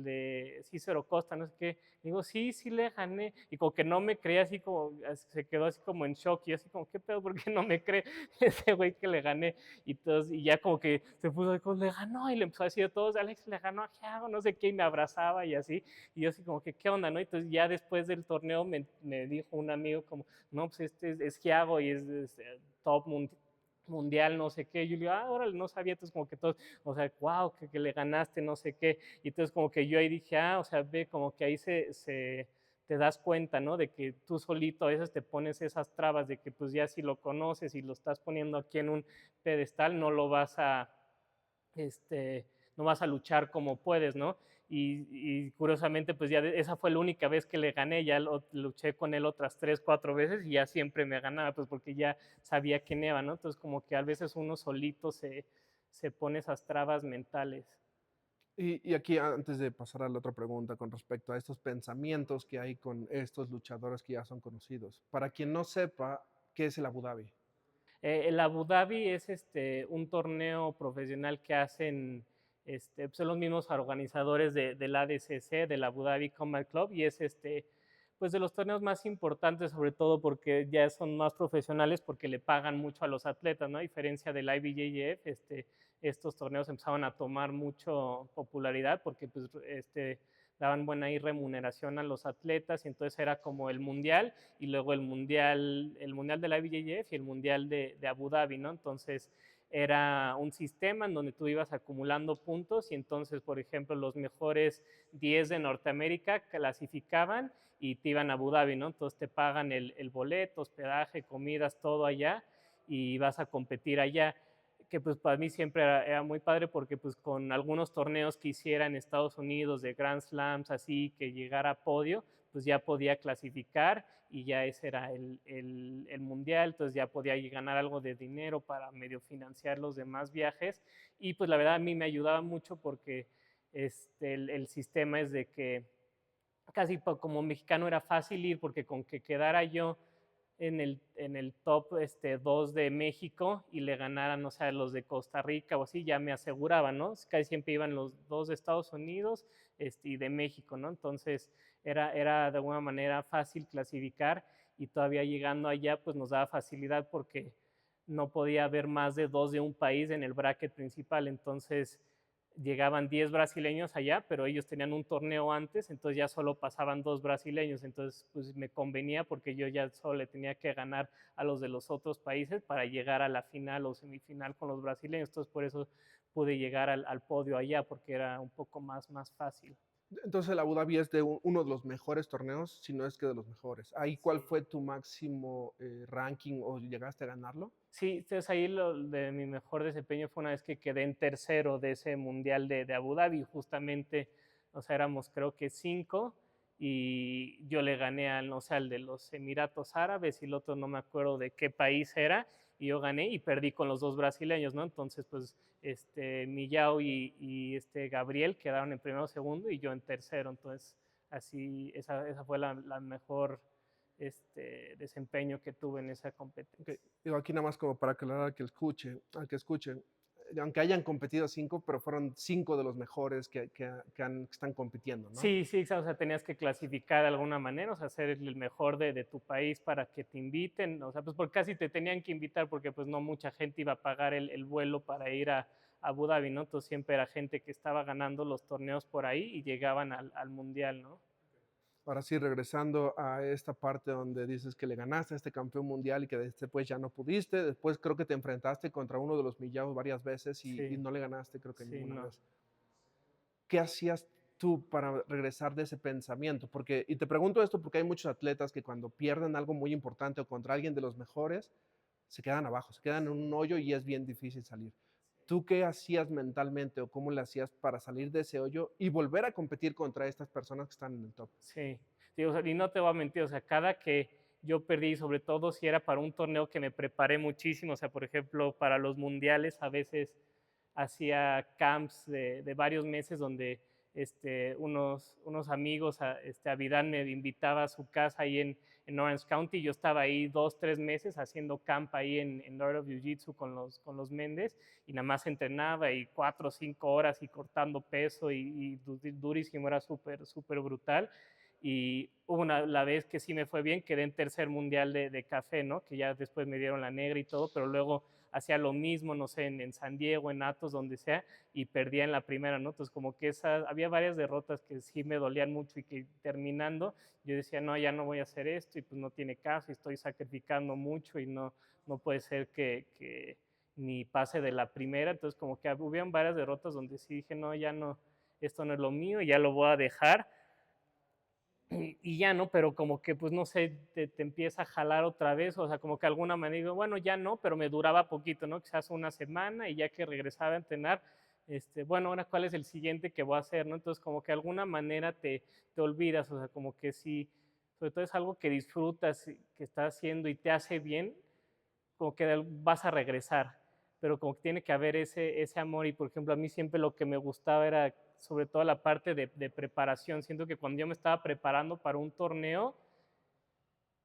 de Cícero Costa, no sé qué. Digo, sí le gané. Y como que no me creía, así como, se quedó así como en shock. Y así como, ¿qué pedo? ¿Por qué no me cree ese güey que le gané? Y ya como que se puso, como, le ganó. Y le empezó a decir a todos, Alex le ganó a Ajiago, no sé qué. Y me abrazaba y así. Y yo así como que, ¿qué onda, no? Entonces ya después del torneo me dijo un amigo como, no, pues este es Giago y es top mundial, no sé qué. Yo le digo, órale, no sabía. Entonces como que todos, o sea, wow, que le ganaste, no sé qué. Y entonces como que yo ahí dije, o sea, ve, como que ahí te das cuenta, ¿no? De que tú solito a veces te pones esas trabas de que pues ya si lo conoces y lo estás poniendo aquí en un pedestal, no lo vas a, no vas a luchar como puedes, ¿no? Y curiosamente, pues ya esa fue la única vez que le gané, ya luché con él otras 3, 4 veces y ya siempre me ganaba, pues porque ya sabía quién era, ¿no? Entonces como que a veces uno solito se pone esas trabas mentales. Y aquí, antes de pasar a la otra pregunta con respecto a estos pensamientos que hay con estos luchadores que ya son conocidos, para quien no sepa, ¿qué es el Abu Dhabi? El Abu Dhabi es un torneo profesional que hacen pues son los mismos organizadores del ADCC, del Abu Dhabi Combat Club, y es pues de los torneos más importantes, sobre todo porque ya son más profesionales, porque le pagan mucho a los atletas, ¿no? A diferencia del IBJJF, estos torneos empezaron a tomar mucho popularidad porque pues, daban buena remuneración a los atletas, y entonces era como el mundial y luego el mundial de la IBJJF y el mundial de Abu Dhabi, ¿no? Entonces era un sistema en donde tú ibas acumulando puntos y entonces, por ejemplo, los mejores 10 de Norteamérica clasificaban y te iban a Abu Dhabi, ¿no? Entonces te pagan el boleto, hospedaje, comidas, todo allá y vas a competir allá, que pues para mí siempre era muy padre porque pues con algunos torneos que hiciera en Estados Unidos de Grand Slams, así que llegara a podio, pues ya podía clasificar y ya ese era el mundial, entonces ya podía ganar algo de dinero para medio financiar los demás viajes y pues la verdad a mí me ayudaba mucho porque el sistema es de que casi como mexicano era fácil ir porque con que quedara yo en el top 2 de México y le ganaran, o sea, los de Costa Rica o así, ya me aseguraban, ¿no? Casi siempre iban los dos de Estados Unidos y de México, ¿no? Entonces era de alguna manera fácil clasificar y todavía llegando allá, pues nos daba facilidad porque no podía haber más de dos de un país en el bracket principal, entonces llegaban 10 brasileños allá, pero ellos tenían un torneo antes, entonces ya solo pasaban dos brasileños, entonces pues me convenía porque yo ya solo le tenía que ganar a los de los otros países para llegar a la final o semifinal con los brasileños, entonces por eso pude llegar al podio allá porque era un poco más fácil. Entonces el Abu Dhabi es de uno de los mejores torneos, si no es que de los mejores. ¿Ahí cuál Sí. fue tu máximo ranking o llegaste a ganarlo? Sí, entonces ahí lo de mi mejor desempeño fue una vez que quedé en tercero de ese mundial de Abu Dhabi, justamente, o sea, éramos creo que 5 y yo le gané al, no sé, al de los Emiratos Árabes y el otro no me acuerdo de qué país era y yo gané y perdí con los dos brasileños, ¿no? Entonces, pues, Millao y Gabriel quedaron en primero, segundo y yo en tercero, entonces, así, esa fue la mejor desempeño que tuve en esa Okay. competencia. Digo, aquí nada más como para aclarar al que escuche, aunque hayan competido 5, pero fueron 5 de los mejores que están compitiendo, ¿no? Sí, sí, o sea, tenías que clasificar de alguna manera, o sea, ser el mejor de tu país para que te inviten, o sea, pues porque casi te tenían que invitar porque pues no mucha gente iba a pagar el vuelo para ir a Abu Dhabi, ¿no? Entonces siempre era gente que estaba ganando los torneos por ahí y llegaban al mundial, ¿no? Ahora sí, regresando a esta parte donde dices que le ganaste a este campeón mundial y que después ya no pudiste, después creo que te enfrentaste contra uno de los Millaos varias veces y Sí, no le ganaste creo que sí, ninguna no. vez. ¿Qué hacías tú para regresar de ese pensamiento? Porque, y te pregunto esto porque hay muchos atletas que cuando pierden algo muy importante o contra alguien de los mejores, se quedan abajo, se quedan en un hoyo y es bien difícil salir. ¿Tú qué hacías mentalmente o cómo le hacías para salir de ese hoyo y volver a competir contra estas personas que están en el top? Sí, sí, o sea, y no te voy a mentir, o sea, cada que yo perdí, sobre todo si era para un torneo que me preparé muchísimo, o sea, por ejemplo, para los mundiales a veces hacía camps de varios meses donde unos amigos, Avidán me invitaba a su casa ahí en Orange County, yo estaba ahí 2, 3 meses haciendo camp ahí en Lord of Jiu-Jitsu con los Méndez y nada más entrenaba y 4 o 5 horas y cortando peso y durísimo, era súper brutal y hubo la vez que sí me fue bien, quedé en tercer mundial de café, ¿no? Que ya después me dieron la negra y todo, pero luego hacía lo mismo, no sé, en San Diego, en Atos, donde sea, y perdía en la primera, ¿no? Entonces como que había varias derrotas que sí me dolían mucho y que terminando yo decía, no, ya no voy a hacer esto y pues no tiene caso y estoy sacrificando mucho y no puede ser que ni pase de la primera, entonces como que hubieron varias derrotas donde sí dije, no, ya no, esto no es lo mío, ya lo voy a dejar y ya no, pero como que pues no sé, te empieza a jalar otra vez, o sea, como que de alguna manera digo, bueno, ya no, pero me duraba poquito, ¿no? Quizás una semana y ya que regresaba a entrenar, bueno, ahora cuál es el siguiente que voy a hacer, ¿no? Entonces como que de alguna manera te olvidas, o sea, como que sí, sobre todo es algo que disfrutas, que estás haciendo y te hace bien, como que vas a regresar, pero como que tiene que haber ese amor y por ejemplo a mí siempre lo que me gustaba era sobre todo la parte de preparación, siento que cuando yo me estaba preparando para un torneo,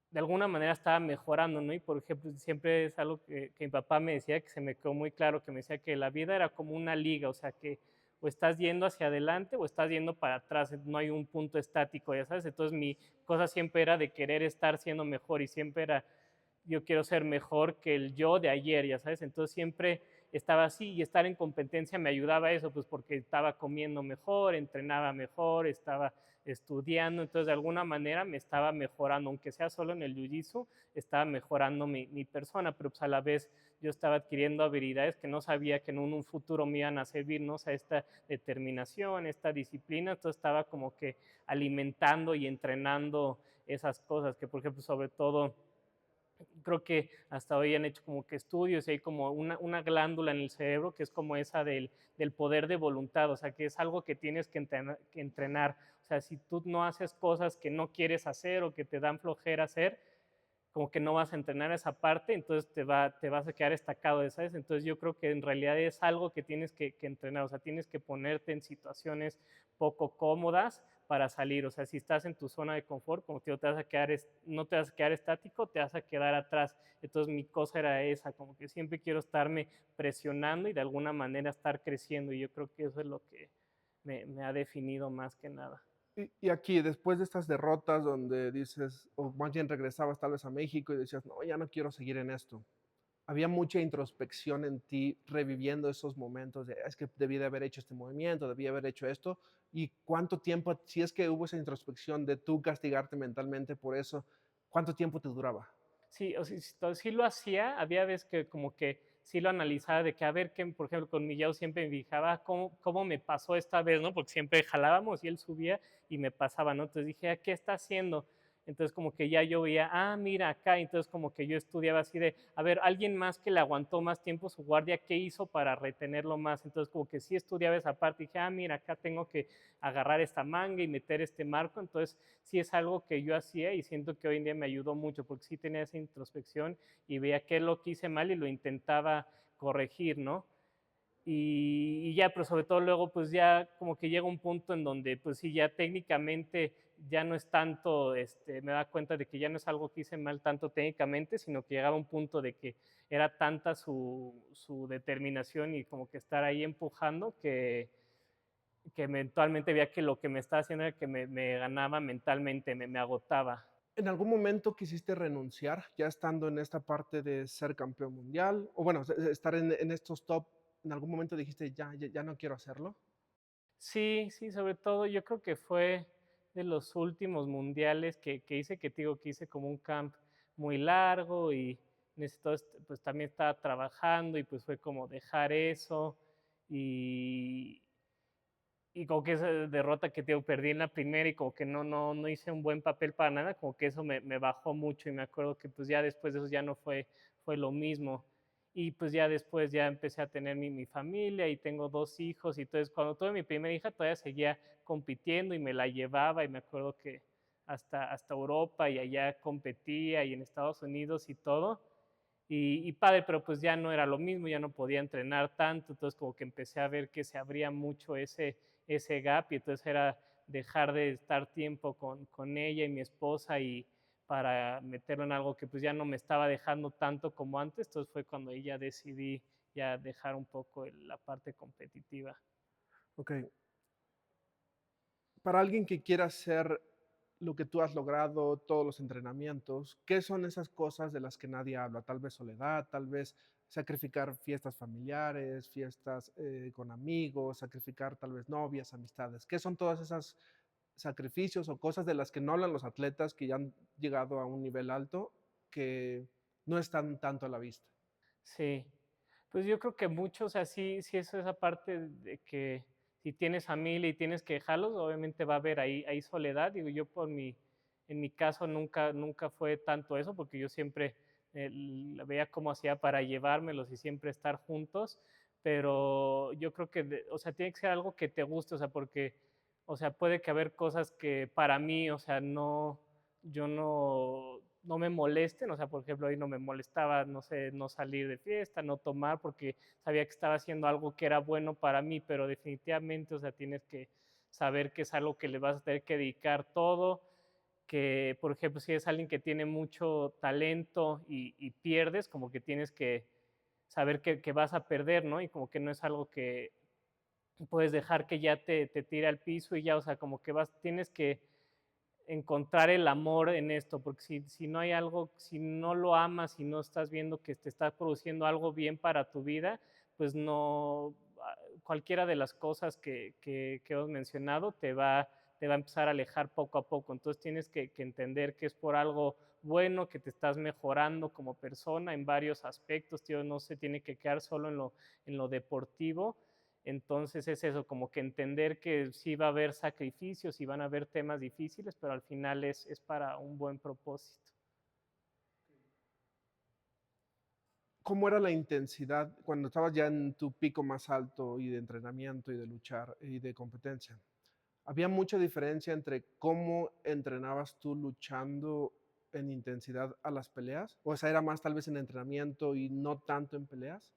de alguna manera estaba mejorando, ¿no? Y por ejemplo, siempre es algo que mi papá me decía, que se me quedó muy claro, que me decía que la vida era como una liga, o sea, que o estás yendo hacia adelante o estás yendo para atrás, no hay un punto estático, ya sabes, entonces mi cosa siempre era de querer estar siendo mejor y siempre era yo quiero ser mejor que el yo de ayer, ya sabes, entonces siempre estaba así y estar en competencia me ayudaba a eso, pues porque estaba comiendo mejor, entrenaba mejor, estaba estudiando, entonces de alguna manera me estaba mejorando, aunque sea solo en el jiu-jitsu, estaba mejorando mi persona, pero pues a la vez yo estaba adquiriendo habilidades que no sabía que en un futuro me iban a servir, ¿no? O sea, esta determinación, esta disciplina, entonces estaba como que alimentando y entrenando esas cosas, que por ejemplo, sobre todo, creo que hasta hoy han hecho como que estudios y hay como una glándula en el cerebro que es como esa del poder de voluntad, o sea, que es algo que tienes que entrenar. O sea, si tú no haces cosas que no quieres hacer o que te dan flojera hacer, como que no vas a entrenar esa parte, entonces te vas a quedar estacado, ¿sabes? Entonces yo creo que en realidad es algo que tienes que entrenar, o sea, tienes que ponerte en situaciones poco cómodas para salir, o sea, si estás en tu zona de confort, como te digo, te vas a quedar, no te vas a quedar estático, te vas a quedar atrás. Entonces mi cosa era esa, como que siempre quiero estarme presionando y de alguna manera estar creciendo, y yo creo que eso es lo que me ha definido más que nada. Y aquí, después de estas derrotas donde dices, o más bien regresabas tal vez a México y decías, no, ya no quiero seguir en esto. Había mucha introspección en ti reviviendo esos momentos de, es que debí de haber hecho este movimiento, debí haber hecho esto. ¿Y cuánto tiempo, si es que hubo esa introspección de tú castigarte mentalmente por eso, cuánto tiempo te duraba? Sí, o sea, sí lo hacía, había veces que como que sí lo analizaba de que a ver, que por ejemplo con Miguel siempre me fijaba cómo me pasó esta vez, ¿no? Porque siempre jalábamos y él subía y me pasaba, ¿no? Entonces dije, ¿qué está haciendo? Entonces como que ya yo veía, mira acá, entonces como que yo estudiaba así de, a ver, alguien más que le aguantó más tiempo su guardia, ¿qué hizo para retenerlo más? Entonces como que sí estudiaba esa parte, dije, mira, acá tengo que agarrar esta manga y meter este marco, entonces sí es algo que yo hacía y siento que hoy en día me ayudó mucho porque sí tenía esa introspección y veía qué es lo que hice mal y lo intentaba corregir, ¿no? Y ya, pero sobre todo luego pues ya como que llega un punto en donde pues sí, ya técnicamente ya no es tanto, me da cuenta de que ya no es algo que hice mal tanto técnicamente, sino que llegaba un punto de que era tanta su determinación y como que estar ahí empujando que eventualmente veía que lo que me estaba haciendo era que me ganaba mentalmente, me agotaba. ¿En algún momento quisiste renunciar, ya estando en esta parte de ser campeón mundial? O bueno, estar en estos top, ¿en algún momento dijiste, ya no quiero hacerlo? Sí, sí, sobre todo yo creo que fue de los últimos mundiales que hice, que te digo que hice como un camp muy largo y necesito, pues también estaba trabajando y pues fue como dejar eso y, y como que esa derrota que te digo, perdí en la primera y como que no hice un buen papel para nada, como que eso me bajó mucho y me acuerdo que pues ya después de eso ya no fue lo mismo. Y pues ya después ya empecé a tener mi familia y tengo 2 hijos y entonces cuando tuve mi primera hija todavía seguía compitiendo y me la llevaba y me acuerdo que hasta Europa y allá competía y en Estados Unidos y todo. Y padre, pero pues ya no era lo mismo, ya no podía entrenar tanto, entonces como que empecé a ver que se abría mucho ese gap y entonces era dejar de estar tiempo con ella y mi esposa y para meterlo en algo que pues ya no me estaba dejando tanto como antes, entonces fue cuando ya decidí ya dejar un poco la parte competitiva. Ok, para alguien que quiera hacer lo que tú has logrado, todos los entrenamientos, ¿qué son esas cosas de las que nadie habla? Tal vez soledad, tal vez sacrificar fiestas familiares, fiestas con amigos, sacrificar tal vez novias, amistades. ¿Qué son todas esas sacrificios o cosas de las que no hablan los atletas que ya han llegado a un nivel alto que no están tanto a la vista? Sí, pues yo creo que mucho, o sea, sí es esa parte de que si tienes familia y tienes que dejarlos, obviamente va a haber ahí soledad. Digo, yo en mi caso nunca fue tanto eso, porque yo siempre veía cómo hacía para llevármelos y siempre estar juntos, pero yo creo que, o sea, tiene que ser algo que te guste, o sea, porque, o sea, puede que haber cosas que para mí, o sea, yo no me molesten, o sea, por ejemplo, hoy no me molestaba, no sé, no salir de fiesta, no tomar, porque sabía que estaba haciendo algo que era bueno para mí, pero definitivamente, o sea, tienes que saber que es algo que le vas a tener que dedicar todo, que, por ejemplo, si es alguien que tiene mucho talento y pierdes, como que tienes que saber que vas a perder, ¿no? Y como que no es algo que puedes dejar que ya te tire al piso y ya, o sea, como que tienes que encontrar el amor en esto, porque si no hay algo, si no lo amas, si no estás viendo que te está produciendo algo bien para tu vida, pues no, cualquiera de las cosas que hemos mencionado te va a empezar a alejar poco a poco. Entonces tienes que entender que es por algo bueno, que te estás mejorando como persona en varios aspectos, tío, no se tiene que quedar solo en lo deportivo. Entonces es eso, como que entender que sí va a haber sacrificios y van a haber temas difíciles, pero al final es para un buen propósito. ¿Cómo era la intensidad cuando estabas ya en tu pico más alto y de entrenamiento y de luchar y de competencia? ¿Había mucha diferencia entre cómo entrenabas tú luchando en intensidad a las peleas? ¿O esa era más tal vez en entrenamiento y no tanto en peleas?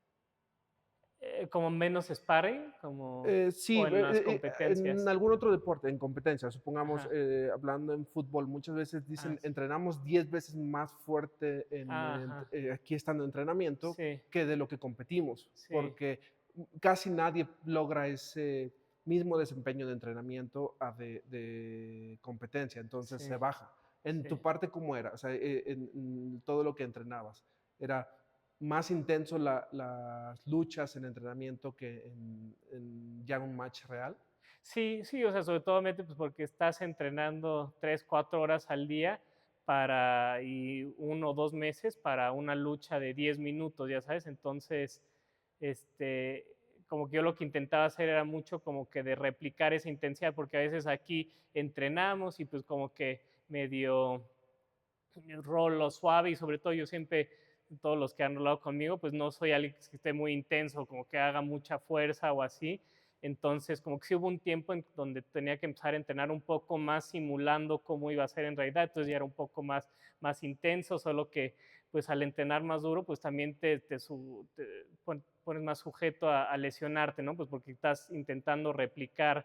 Como menos sparring, como, Sí, o en las en competencias. algún otro deporte, en competencia, supongamos, Ajá, hablando en fútbol, muchas veces ah, dicen sí. entrenamos 10 veces más fuerte Ajá, aquí estando en entrenamiento sí, que de lo que competimos, sí, porque casi nadie logra ese mismo desempeño de entrenamiento a de competencia, entonces se sí, baja. En sí. tu parte, ¿cómo era? O sea, en todo lo que entrenabas, ¿era más intenso las luchas en entrenamiento que en ya un match real? Sí, sí, o sea, sobre todo pues porque estás entrenando 3, 4 horas al día y 1 o 2 meses para una lucha de 10 minutos, ya sabes. Entonces, este, como que yo lo que intentaba hacer era mucho como que de replicar esa intensidad, porque a veces aquí entrenamos y pues como que medio rolo suave, y sobre todo yo siempre, todos los que han rolado conmigo, pues no soy alguien que esté muy intenso, como que haga mucha fuerza o así. Entonces, como que sí hubo un tiempo en donde tenía que empezar a entrenar un poco más simulando cómo iba a ser en realidad, entonces ya era un poco más intenso, solo que pues al entrenar más duro, pues también te pones más sujeto a lesionarte, ¿no? Pues porque estás intentando replicar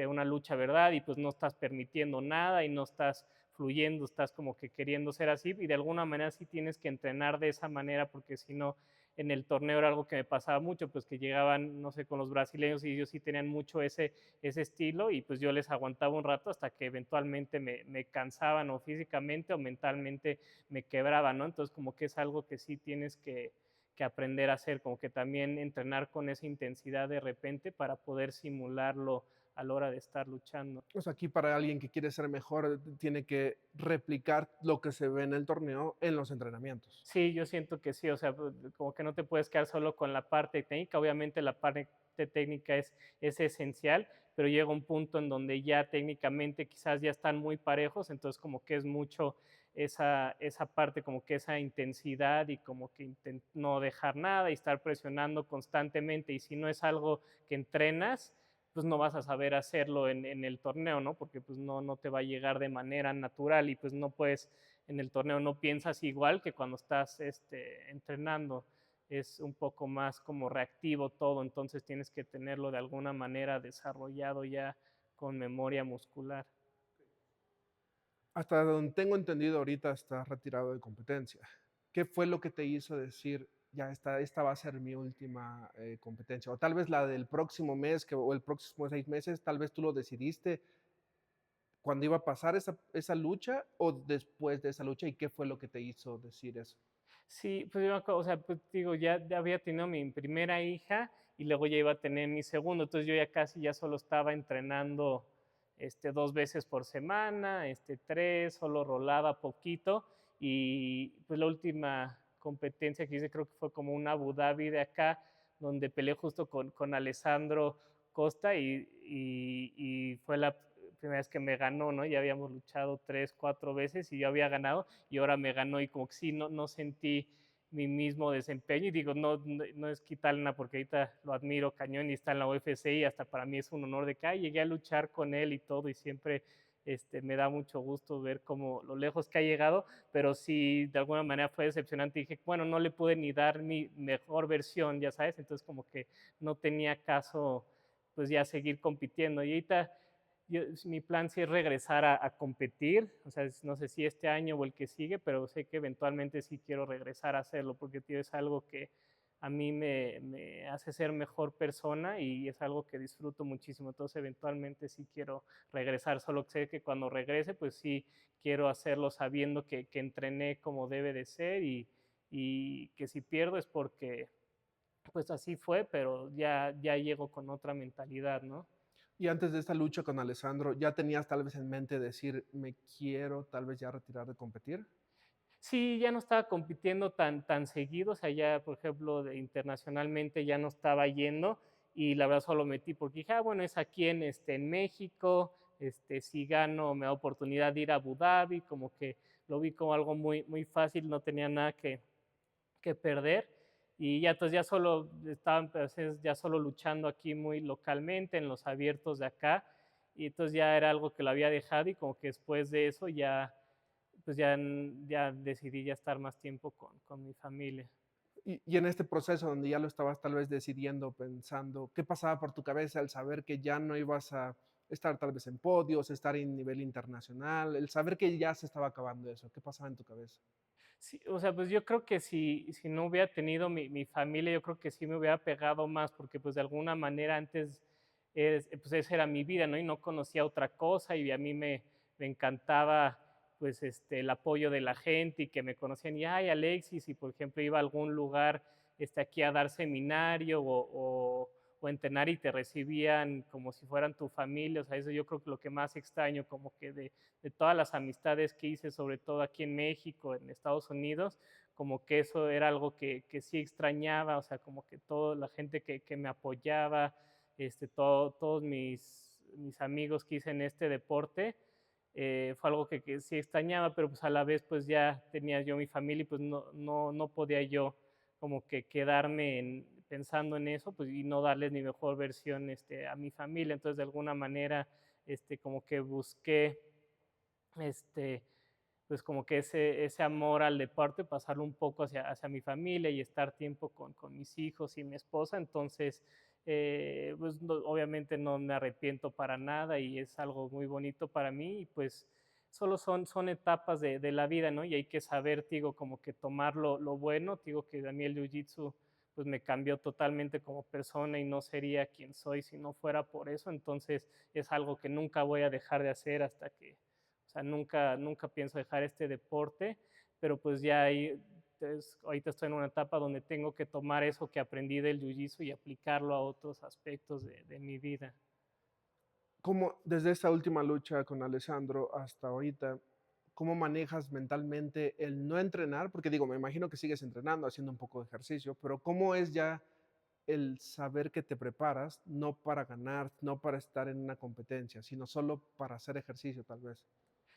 una lucha, ¿verdad? Y pues no estás permitiendo nada y no estás fluyendo, estás como que queriendo ser así, y de alguna manera sí tienes que entrenar de esa manera, porque si no, en el torneo era algo que me pasaba mucho, pues que llegaban, no sé, con los brasileños y ellos sí tenían mucho ese estilo, y pues yo les aguantaba un rato hasta que eventualmente me cansaban o físicamente o mentalmente me quebraban, ¿no? Entonces como que es algo que sí tienes que aprender a hacer, como que también entrenar con esa intensidad de repente para poder simularlo a la hora de estar luchando. O sea, aquí para alguien que quiere ser mejor, tiene que replicar lo que se ve en el torneo en los entrenamientos. Sí, yo siento que sí, o sea, pues, como que no te puedes quedar solo con la parte técnica, obviamente la parte técnica es esencial, pero llega un punto en donde ya técnicamente quizás ya están muy parejos, entonces como que es mucho esa parte, como que esa intensidad y como que no dejar nada y estar presionando constantemente, y si no es algo que entrenas, pues no vas a saber hacerlo en el torneo, ¿no? Porque pues no te va a llegar de manera natural, y pues no puedes, en el torneo no piensas igual que cuando estás entrenando, es un poco más como reactivo todo, entonces tienes que tenerlo de alguna manera desarrollado ya con memoria muscular. Hasta donde tengo entendido, ahorita estás retirado de competencia. ¿Qué fue lo que te hizo decir, ya esta va a ser mi última competencia? O tal vez la del próximo mes o el próximo 6 meses, tal vez tú lo decidiste cuando iba a pasar esa lucha o después de esa lucha, y qué fue lo que te hizo decir eso. Sí, pues yo me acuerdo, o sea, pues digo, ya había tenido mi primera hija y luego ya iba a tener mi segundo, entonces yo ya casi ya solo estaba entrenando 2 veces por semana, tres, solo rolaba poquito, y pues la última competencia que hice creo que fue como un Abu Dhabi de acá, donde peleé justo con Alessandro Costa, y fue la primera vez que me ganó, ¿no? Ya habíamos luchado 3, 4 veces y yo había ganado, y ahora me ganó, y como que sí, no sentí mi mismo desempeño, y digo, no es quitarle nada, porque ahorita lo admiro cañón y está en la UFC, y hasta para mí es un honor de que llegué a luchar con él y todo, y siempre me da mucho gusto ver cómo lo lejos que ha llegado, pero sí de alguna manera fue decepcionante, y dije, bueno, no le pude ni dar mi mejor versión, ya sabes, entonces como que no tenía caso pues ya seguir compitiendo, y ahorita mi plan sí es regresar a competir, o sea, no sé si este año o el que sigue, pero sé que eventualmente sí quiero regresar a hacerlo, porque tío, es algo que a mí me hace ser mejor persona y es algo que disfruto muchísimo. Entonces, eventualmente sí quiero regresar, solo que sé que cuando regrese, pues sí quiero hacerlo sabiendo que entrené como debe de ser y que si pierdo es porque pues así fue, pero ya llego con otra mentalidad, ¿no? Y antes de esta lucha con Alessandro, ¿ya tenías tal vez en mente decir, me quiero tal vez ya retirar de competir? Sí, ya no estaba compitiendo tan seguido, o sea, ya, por ejemplo, internacionalmente ya no estaba yendo y la verdad solo metí porque dije, bueno, es aquí en México, si gano me da oportunidad de ir a Abu Dhabi, como que lo vi como algo muy fácil, no tenía nada que perder y ya entonces ya solo estaban entonces, ya solo luchando aquí muy localmente en los abiertos de acá y entonces ya era algo que lo había dejado y como que después de eso ya pues ya decidí ya estar más tiempo con mi familia. Y en este proceso donde ya lo estabas tal vez decidiendo, pensando, ¿qué pasaba por tu cabeza al saber que ya no ibas a estar tal vez en podios, estar en nivel internacional, el saber que ya se estaba acabando eso? ¿Qué pasaba en tu cabeza? Sí, o sea, pues yo creo que si no hubiera tenido mi familia, yo creo que sí me hubiera pegado más, porque pues de alguna manera antes, pues esa era mi vida, ¿no? Y no conocía otra cosa y a mí me encantaba pues el apoyo de la gente y que me conocían y, ay, Alexis, y por ejemplo iba a algún lugar aquí a dar seminario o entrenar y te recibían como si fueran tu familia, o sea, eso yo creo que lo que más extraño, como que de todas las amistades que hice, sobre todo aquí en México, en Estados Unidos, como que eso era algo que sí extrañaba, o sea, como que toda la gente que me apoyaba, todos mis amigos que hice en este deporte, fue algo que sí extrañaba, pero pues a la vez pues ya tenía yo mi familia y pues no podía yo como que quedarme pensando en eso pues, y no darles mi mejor versión a mi familia. Entonces de alguna manera como que busqué este, pues como que ese amor al deporte, pasarlo un poco hacia mi familia y estar tiempo con mis hijos y mi esposa. Entonces, pues obviamente no me arrepiento para nada y es algo muy bonito para mí y pues solo son etapas de la vida, ¿no? Y hay que saber, digo, como que tomar lo bueno, digo que a mí el Jiu-Jitsu pues me cambió totalmente como persona y no sería quien soy si no fuera por eso, entonces es algo que nunca voy a dejar de hacer hasta que, o sea, nunca pienso dejar este deporte, pero pues ya ahí, pues, ahorita estoy en una etapa donde tengo que tomar eso que aprendí del jiu-jitsu y aplicarlo a otros aspectos de mi vida. ¿Cómo, desde esta última lucha con Alessandro hasta ahorita, cómo manejas mentalmente el no entrenar? Porque digo, me imagino que sigues entrenando, haciendo un poco de ejercicio, pero ¿cómo es ya el saber que te preparas, no para ganar, no para estar en una competencia, sino solo para hacer ejercicio tal vez?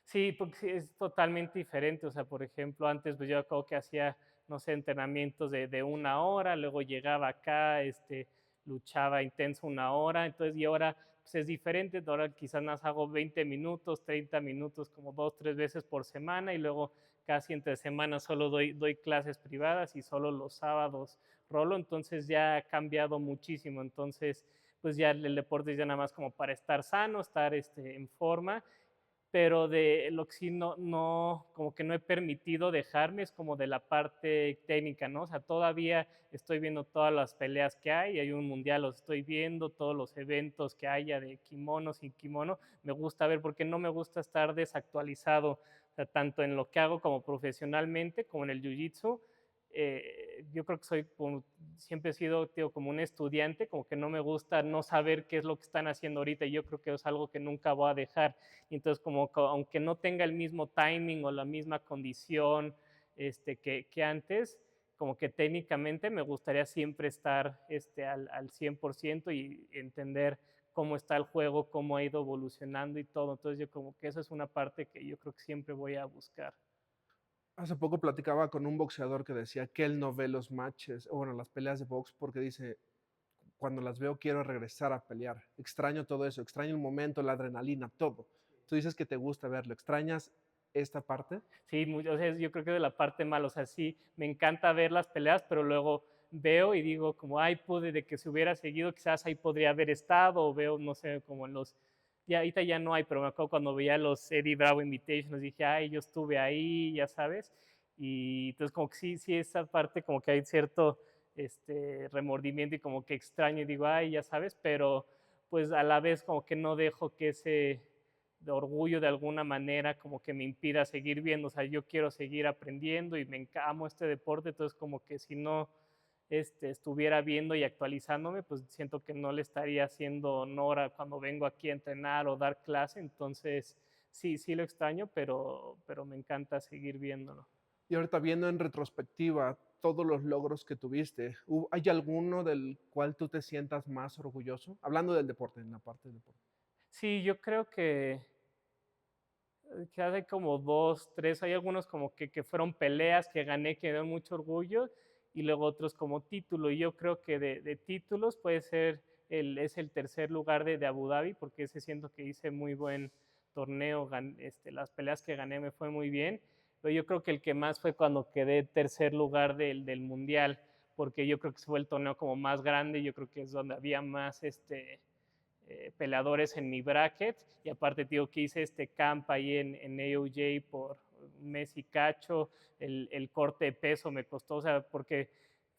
Sí, porque sí, es totalmente diferente. O sea, por ejemplo, antes pues yo creo que hacía, no sé, entrenamientos de una hora, luego llegaba acá, luchaba intenso una hora, entonces, y ahora pues es diferente. Ahora quizás más hago 20 minutos, 30 minutos, como 2, 3 veces por semana, y luego casi entre semanas solo doy clases privadas y solo los sábados rolo, entonces ya ha cambiado muchísimo. Entonces, pues ya el deporte es ya nada más como para estar sano, estar en forma, pero de lo que sí como que no he permitido dejarme es como de la parte técnica, ¿no? O sea, todavía estoy viendo todas las peleas que hay un mundial, los estoy viendo, todos los eventos que haya de kimono, sin kimono, me gusta ver porque no me gusta estar desactualizado, o sea, tanto en lo que hago como profesionalmente, como en el jiu-jitsu. Yo creo que siempre he sido, tío, como un estudiante, como que no me gusta no saber qué es lo que están haciendo ahorita y yo creo que es algo que nunca voy a dejar. Y entonces, como aunque no tenga el mismo timing o la misma condición que antes, como que técnicamente me gustaría siempre estar al 100% y entender cómo está el juego, cómo ha ido evolucionando y todo. Entonces, yo como que eso es una parte que yo creo que siempre voy a buscar. Hace poco platicaba con un boxeador que decía que él no ve los matches, o bueno, las peleas de box porque dice, cuando las veo quiero regresar a pelear. Extraño todo eso, extraño el momento, la adrenalina, todo. Tú dices que te gusta verlo, ¿extrañas esta parte? Sí, o sea, yo creo que de la parte mala, o sea, sí, me encanta ver las peleas, pero luego veo y digo como, ay, pude de que se hubiera seguido, quizás ahí podría haber estado, o veo, no sé, como ya ahorita ya no hay, pero me acuerdo cuando veía los Eddie Bravo Invitations, dije, ay, yo estuve ahí, ya sabes, y entonces como que sí, esa parte como que hay cierto remordimiento y como que extraño y digo, ay, ya sabes, pero pues a la vez como que no dejo que ese de orgullo de alguna manera como que me impida seguir viendo, o sea, yo quiero seguir aprendiendo y amo este deporte, entonces como que si no estuviera viendo y actualizándome, pues siento que no le estaría haciendo honor a cuando vengo aquí a entrenar o dar clase, entonces sí, sí lo extraño, pero me encanta seguir viéndolo. Y ahorita viendo en retrospectiva todos los logros que tuviste, ¿hay alguno del cual tú te sientas más orgulloso? Hablando del deporte, en la parte del deporte. Sí, yo creo que hace como dos, tres, hay algunos como que fueron peleas que gané, que me dio mucho orgullo, y luego otros como título. Y yo creo que de títulos puede ser, es el tercer lugar de Abu Dhabi, porque ese siento que hice muy buen torneo, las peleas que gané me fue muy bien, pero yo creo que el que más fue cuando quedé tercer lugar del Mundial, porque yo creo que fue el torneo como más grande, yo creo que es donde había más peleadores en mi bracket, y aparte digo que hice este camp ahí en AOJ por un mes y cacho, el corte de peso me costó, o sea, porque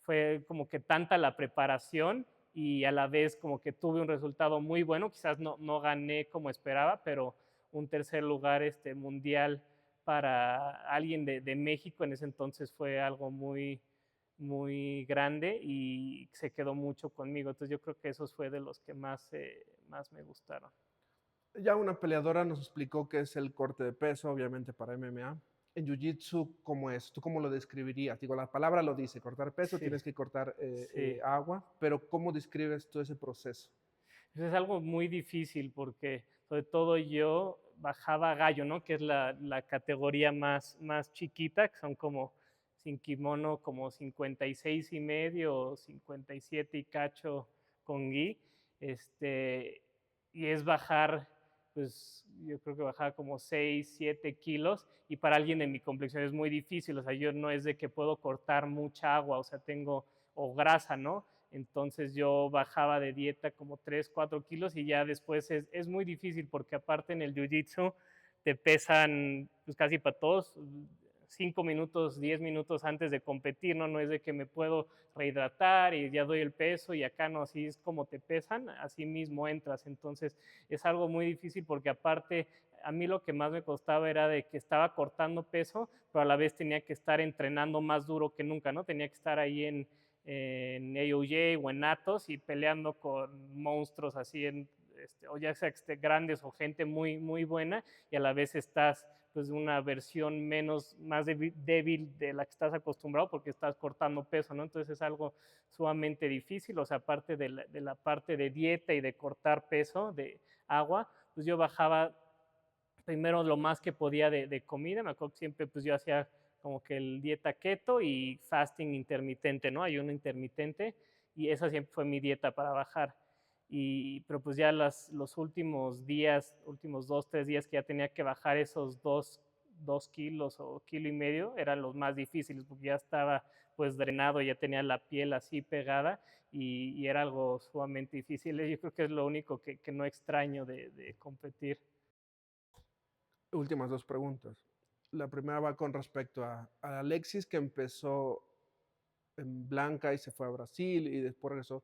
fue como que tanta la preparación y a la vez como que tuve un resultado muy bueno, quizás no gané como esperaba, pero un tercer lugar mundial para alguien de México en ese entonces fue algo muy grande y se quedó mucho conmigo. Entonces yo creo que esos fue de los que más me gustaron. Ya una peleadora nos explicó qué es el corte de peso, obviamente para MMA. En Jiu-Jitsu, ¿cómo es? ¿Tú cómo lo describirías? Digo, la palabra lo dice, cortar peso, Sí, tienes que cortar sí. agua, pero ¿cómo describes tú ese proceso? Eso es algo muy difícil porque sobre todo yo bajaba gallo, ¿no? Que es la categoría más chiquita, que son como sin kimono, como 56 y medio o 57 y cacho con gi. Y es bajar, pues yo creo que bajaba como 6 7 kilos y para alguien de mi complexión es muy difícil, o sea, yo no es de que puedo cortar mucha agua, o sea, o grasa, ¿no? Entonces yo bajaba de dieta como 3 4 kilos y ya después es muy difícil porque aparte en el jiu-jitsu te pesan pues casi para todos 5 minutos, 10 minutos antes de competir, ¿no? No es de que me puedo rehidratar y ya doy el peso y acá no, así es como te pesan, así mismo entras. Entonces es algo muy difícil porque aparte a mí lo que más me costaba era de que estaba cortando peso, pero a la vez tenía que estar entrenando más duro que nunca, ¿no? Tenía que estar ahí en AOJ o en Atos y peleando con monstruos así o ya sea grandes o gente muy buena y a la vez estás pues una versión más débil de la que estás acostumbrado porque estás cortando peso, ¿no? Entonces es algo sumamente difícil, o sea, aparte de la parte de dieta y de cortar peso, de agua, pues yo bajaba primero lo más que podía de comida, me acuerdo que siempre pues yo hacía como que el dieta keto y fasting intermitente, ¿no? Ayuno intermitente, y esa siempre fue mi dieta para bajar. Pero pues ya los últimos días, últimos 2, 3 días que ya tenía que bajar esos 2 kilos o kilo y medio, eran los más difíciles porque ya estaba pues drenado, ya tenía la piel así pegada y era algo sumamente difícil. Yo creo que es lo único que no extraño de competir. Últimas dos preguntas. La primera va con respecto a Alexis, que empezó en Blanca y se fue a Brasil y después regresó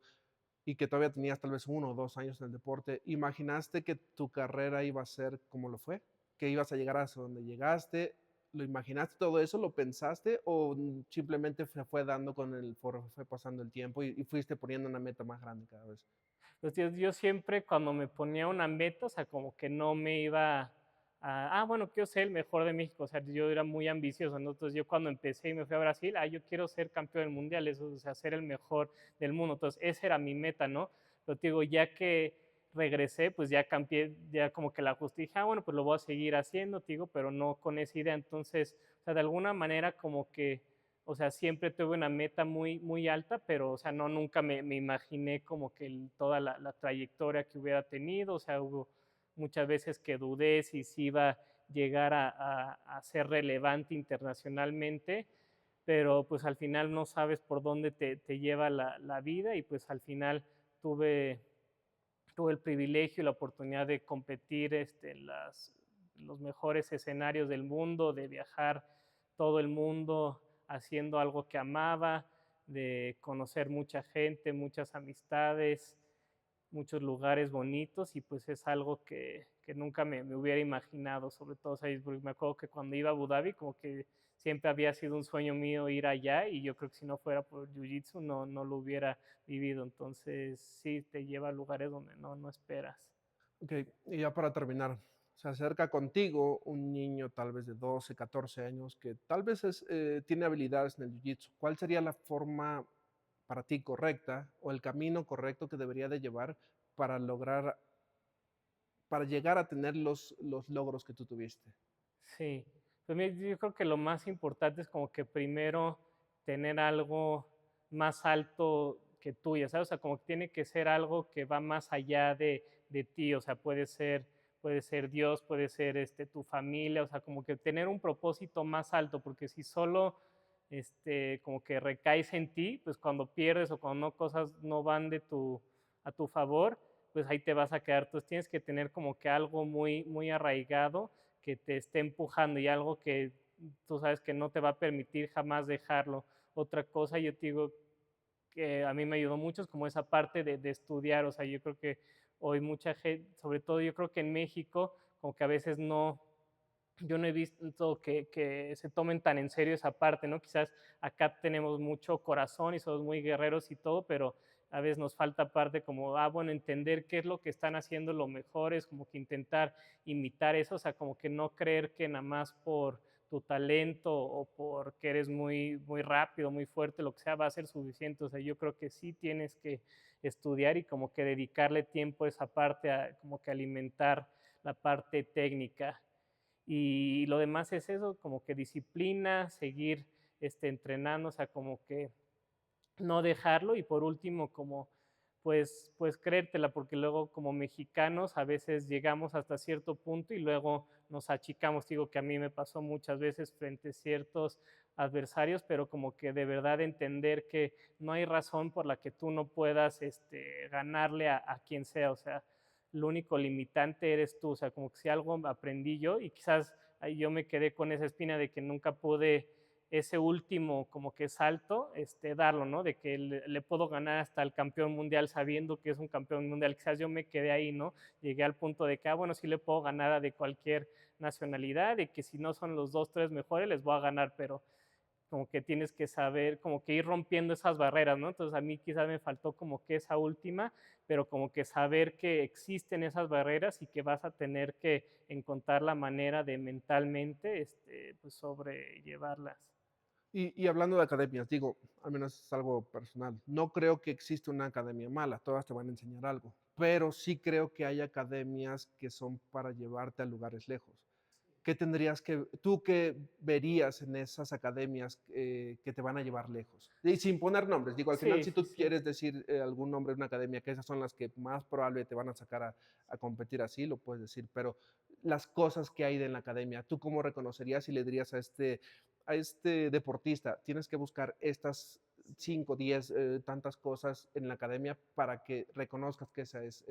y que todavía tenías tal vez 1 o 2 años en el deporte. ¿Imaginaste que tu carrera iba a ser como lo fue? ¿Que ibas a llegar hasta donde llegaste? ¿Lo imaginaste todo eso? ¿Lo pensaste? ¿O simplemente se fue dando fue pasando el tiempo y fuiste poniendo una meta más grande cada vez? Entonces yo siempre cuando me ponía una meta, o sea, como que no me iba bueno, quiero ser el mejor de México, o sea, yo era muy ambicioso, ¿no? Entonces yo cuando empecé y me fui a Brasil, yo quiero ser campeón del mundial, eso, o sea, ser el mejor del mundo, entonces esa era mi meta, ¿no? Pero te digo, ya que regresé, pues ya cambié, ya como que la ajusté, dije, bueno, pues lo voy a seguir haciendo, te digo, pero no con esa idea, entonces, o sea, de alguna manera como que o sea, siempre tuve una meta muy alta, pero, o sea, no, nunca me imaginé como que toda la trayectoria que hubiera tenido, o sea, hubo muchas veces que dudé si iba a llegar a ser relevante internacionalmente, pero pues al final no sabes por dónde te lleva la vida y pues al final tuve, tuve el privilegio y la oportunidad de competir en los mejores escenarios del mundo, de viajar todo el mundo haciendo algo que amaba, de conocer mucha gente, muchas amistades, muchos lugares bonitos y pues es algo que nunca me hubiera imaginado, sobre todo, ¿sabes? Porque me acuerdo que cuando iba a Abu Dhabi como que siempre había sido un sueño mío ir allá y yo creo que si no fuera por Jiu-Jitsu no lo hubiera vivido, entonces sí te lleva a lugares donde no esperas. Ok, y ya para terminar, se acerca contigo un niño tal vez de 12, 14 años que tal vez tiene habilidades en el jiu-jitsu. ¿Cuál sería la forma para ti correcta o el camino correcto que debería de llevar para lograr, para llegar a tener los logros que tú tuviste? Sí, pues mira, yo creo que lo más importante es como que primero tener algo más alto que tú, ya sabes, o sea, como que tiene que ser algo que va más allá de ti, o sea, puede ser Dios, puede ser tu familia, o sea, como que tener un propósito más alto, porque si solo como que recaes en ti, pues cuando pierdes o cuando no, cosas no van a tu favor, pues ahí te vas a quedar. Entonces tienes que tener como que algo muy arraigado que te esté empujando y algo que tú sabes que no te va a permitir jamás dejarlo. Otra cosa, yo te digo que a mí me ayudó mucho es como esa parte de estudiar, o sea, yo creo que hoy mucha gente, sobre todo yo creo que en México, como que a veces yo no he visto que se tomen tan en serio esa parte, ¿no? Quizás acá tenemos mucho corazón y somos muy guerreros y todo, pero a veces nos falta parte como, bueno, entender qué es lo que están haciendo lo mejor, es como que intentar imitar eso, o sea, como que no creer que nada más por tu talento o porque eres muy rápido, muy fuerte, lo que sea, va a ser suficiente. O sea, yo creo que sí tienes que estudiar y como que dedicarle tiempo a esa parte, como que alimentar la parte técnica. Y lo demás es eso, como que disciplina, seguir entrenando, o sea, como que no dejarlo y por último como pues creértela porque luego como mexicanos a veces llegamos hasta cierto punto y luego nos achicamos, digo que a mí me pasó muchas veces frente a ciertos adversarios, pero como que de verdad entender que no hay razón por la que tú no puedas ganarle a quien sea, o sea, lo único limitante eres tú, o sea, como que si algo aprendí yo y quizás ahí yo me quedé con esa espina de que nunca pude ese último como que salto, darlo, ¿no? De que le puedo ganar hasta el campeón mundial sabiendo que es un campeón mundial. Quizás yo me quedé ahí, ¿no? Llegué al punto de que, bueno, sí le puedo ganar a de cualquier nacionalidad, de que si no son los dos, tres mejores, les voy a ganar, pero como que tienes que saber, como que ir rompiendo esas barreras, ¿no? Entonces a mí quizás me faltó como que esa última, pero como que saber que existen esas barreras y que vas a tener que encontrar la manera de mentalmente, pues sobrellevarlas. Y hablando de academias, digo, al menos es algo personal, no creo que exista una academia mala, todas te van a enseñar algo, pero sí creo que hay academias que son para llevarte a lugares lejos. ¿Qué tendrías que, tú qué verías en esas academias que te van a llevar lejos? Y sin poner nombres, digo, al final Sí, si sí, tú sí. quieres decir algún nombre de una academia, que esas son las que más probable te van a sacar a competir así, lo puedes decir, pero las cosas que hay en la academia, ¿tú cómo reconocerías y le dirías a este deportista, tienes que buscar estas 5, 10, tantas cosas en la academia para que reconozcas que esa es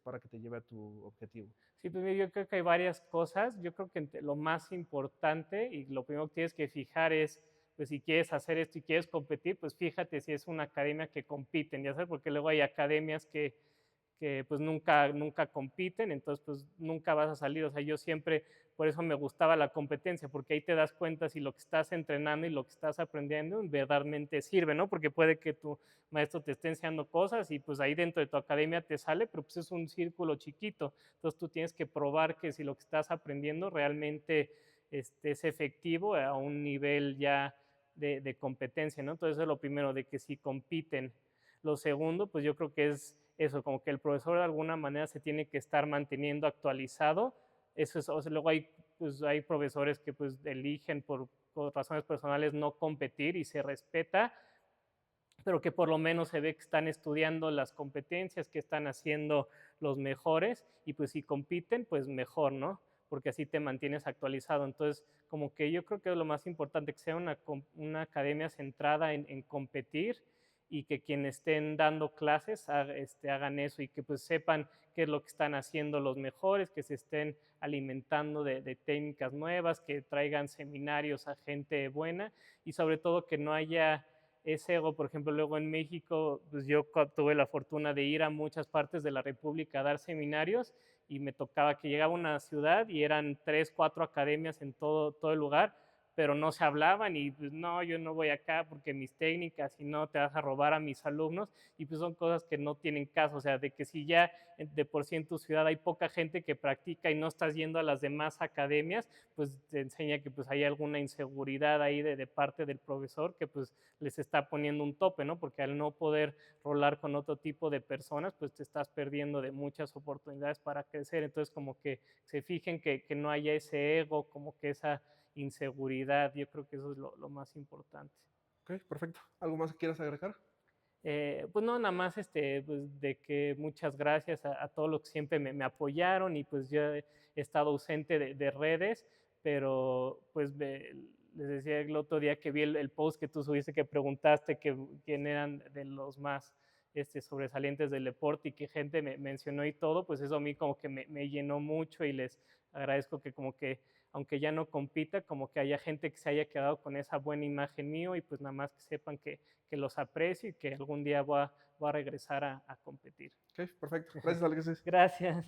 para que te lleve a tu objetivo? Sí, pues mira, yo creo que hay varias cosas. Yo creo que lo más importante y lo primero que tienes que fijar es, pues si quieres hacer esto y quieres competir, pues fíjate si es una academia que compiten, ya sabes, porque luego hay academias que pues nunca compiten, entonces pues nunca vas a salir. O sea, yo siempre, por eso me gustaba la competencia, porque ahí te das cuenta si lo que estás entrenando y lo que estás aprendiendo verdaderamente sirve, ¿no? Porque puede que tu maestro te esté enseñando cosas y pues ahí dentro de tu academia te sale, pero pues es un círculo chiquito. Entonces tú tienes que probar que si lo que estás aprendiendo realmente es efectivo a un nivel ya de competencia, ¿no? Entonces eso es lo primero, de que si compiten. Lo segundo, pues yo creo que es eso, como que el profesor de alguna manera se tiene que estar manteniendo actualizado. Eso es, o sea, luego pues, hay profesores que pues eligen por razones personales no competir y se respeta, pero que por lo menos se ve que están estudiando las competencias, que están haciendo los mejores y pues si compiten, pues mejor, ¿no? Porque así te mantienes actualizado. Entonces, como que yo creo que es lo más importante, que sea una academia centrada en competir y que quienes estén dando clases hagan eso y que pues sepan qué es lo que están haciendo los mejores, que se estén alimentando de técnicas nuevas, que traigan seminarios a gente buena y sobre todo que no haya ese ego. Por ejemplo, luego en México, pues yo tuve la fortuna de ir a muchas partes de la República a dar seminarios y me tocaba que llegaba a una ciudad y eran 3, 4 academias en todo el lugar, pero no se hablaban y pues no, yo no voy acá porque mis técnicas y no te vas a robar a mis alumnos, y pues son cosas que no tienen caso. O sea, de que si ya de por sí en tu ciudad hay poca gente que practica y no estás yendo a las demás academias, pues te enseña que pues hay alguna inseguridad ahí de parte del profesor que pues les está poniendo un tope, ¿no? Porque al no poder rolar con otro tipo de personas, pues te estás perdiendo de muchas oportunidades para crecer. Entonces, como que se fijen que no haya ese ego, como que esa inseguridad. Yo creo que eso es lo más importante. Ok, perfecto. ¿Algo más que quieras agregar? Pues no, nada más pues de que muchas gracias a todos los que siempre me apoyaron, y pues yo he estado ausente de redes, pero pues les decía el otro día que vi el post que tú subiste, que preguntaste que quién eran de los más sobresalientes del deporte y que gente me mencionó y todo, pues eso a mí como que me llenó mucho, y les agradezco que como que aunque ya no compita, como que haya gente que se haya quedado con esa buena imagen mío, y pues nada más que sepan que los aprecio y que algún día voy a regresar a competir. Ok, perfecto. Gracias, Alexis. Gracias.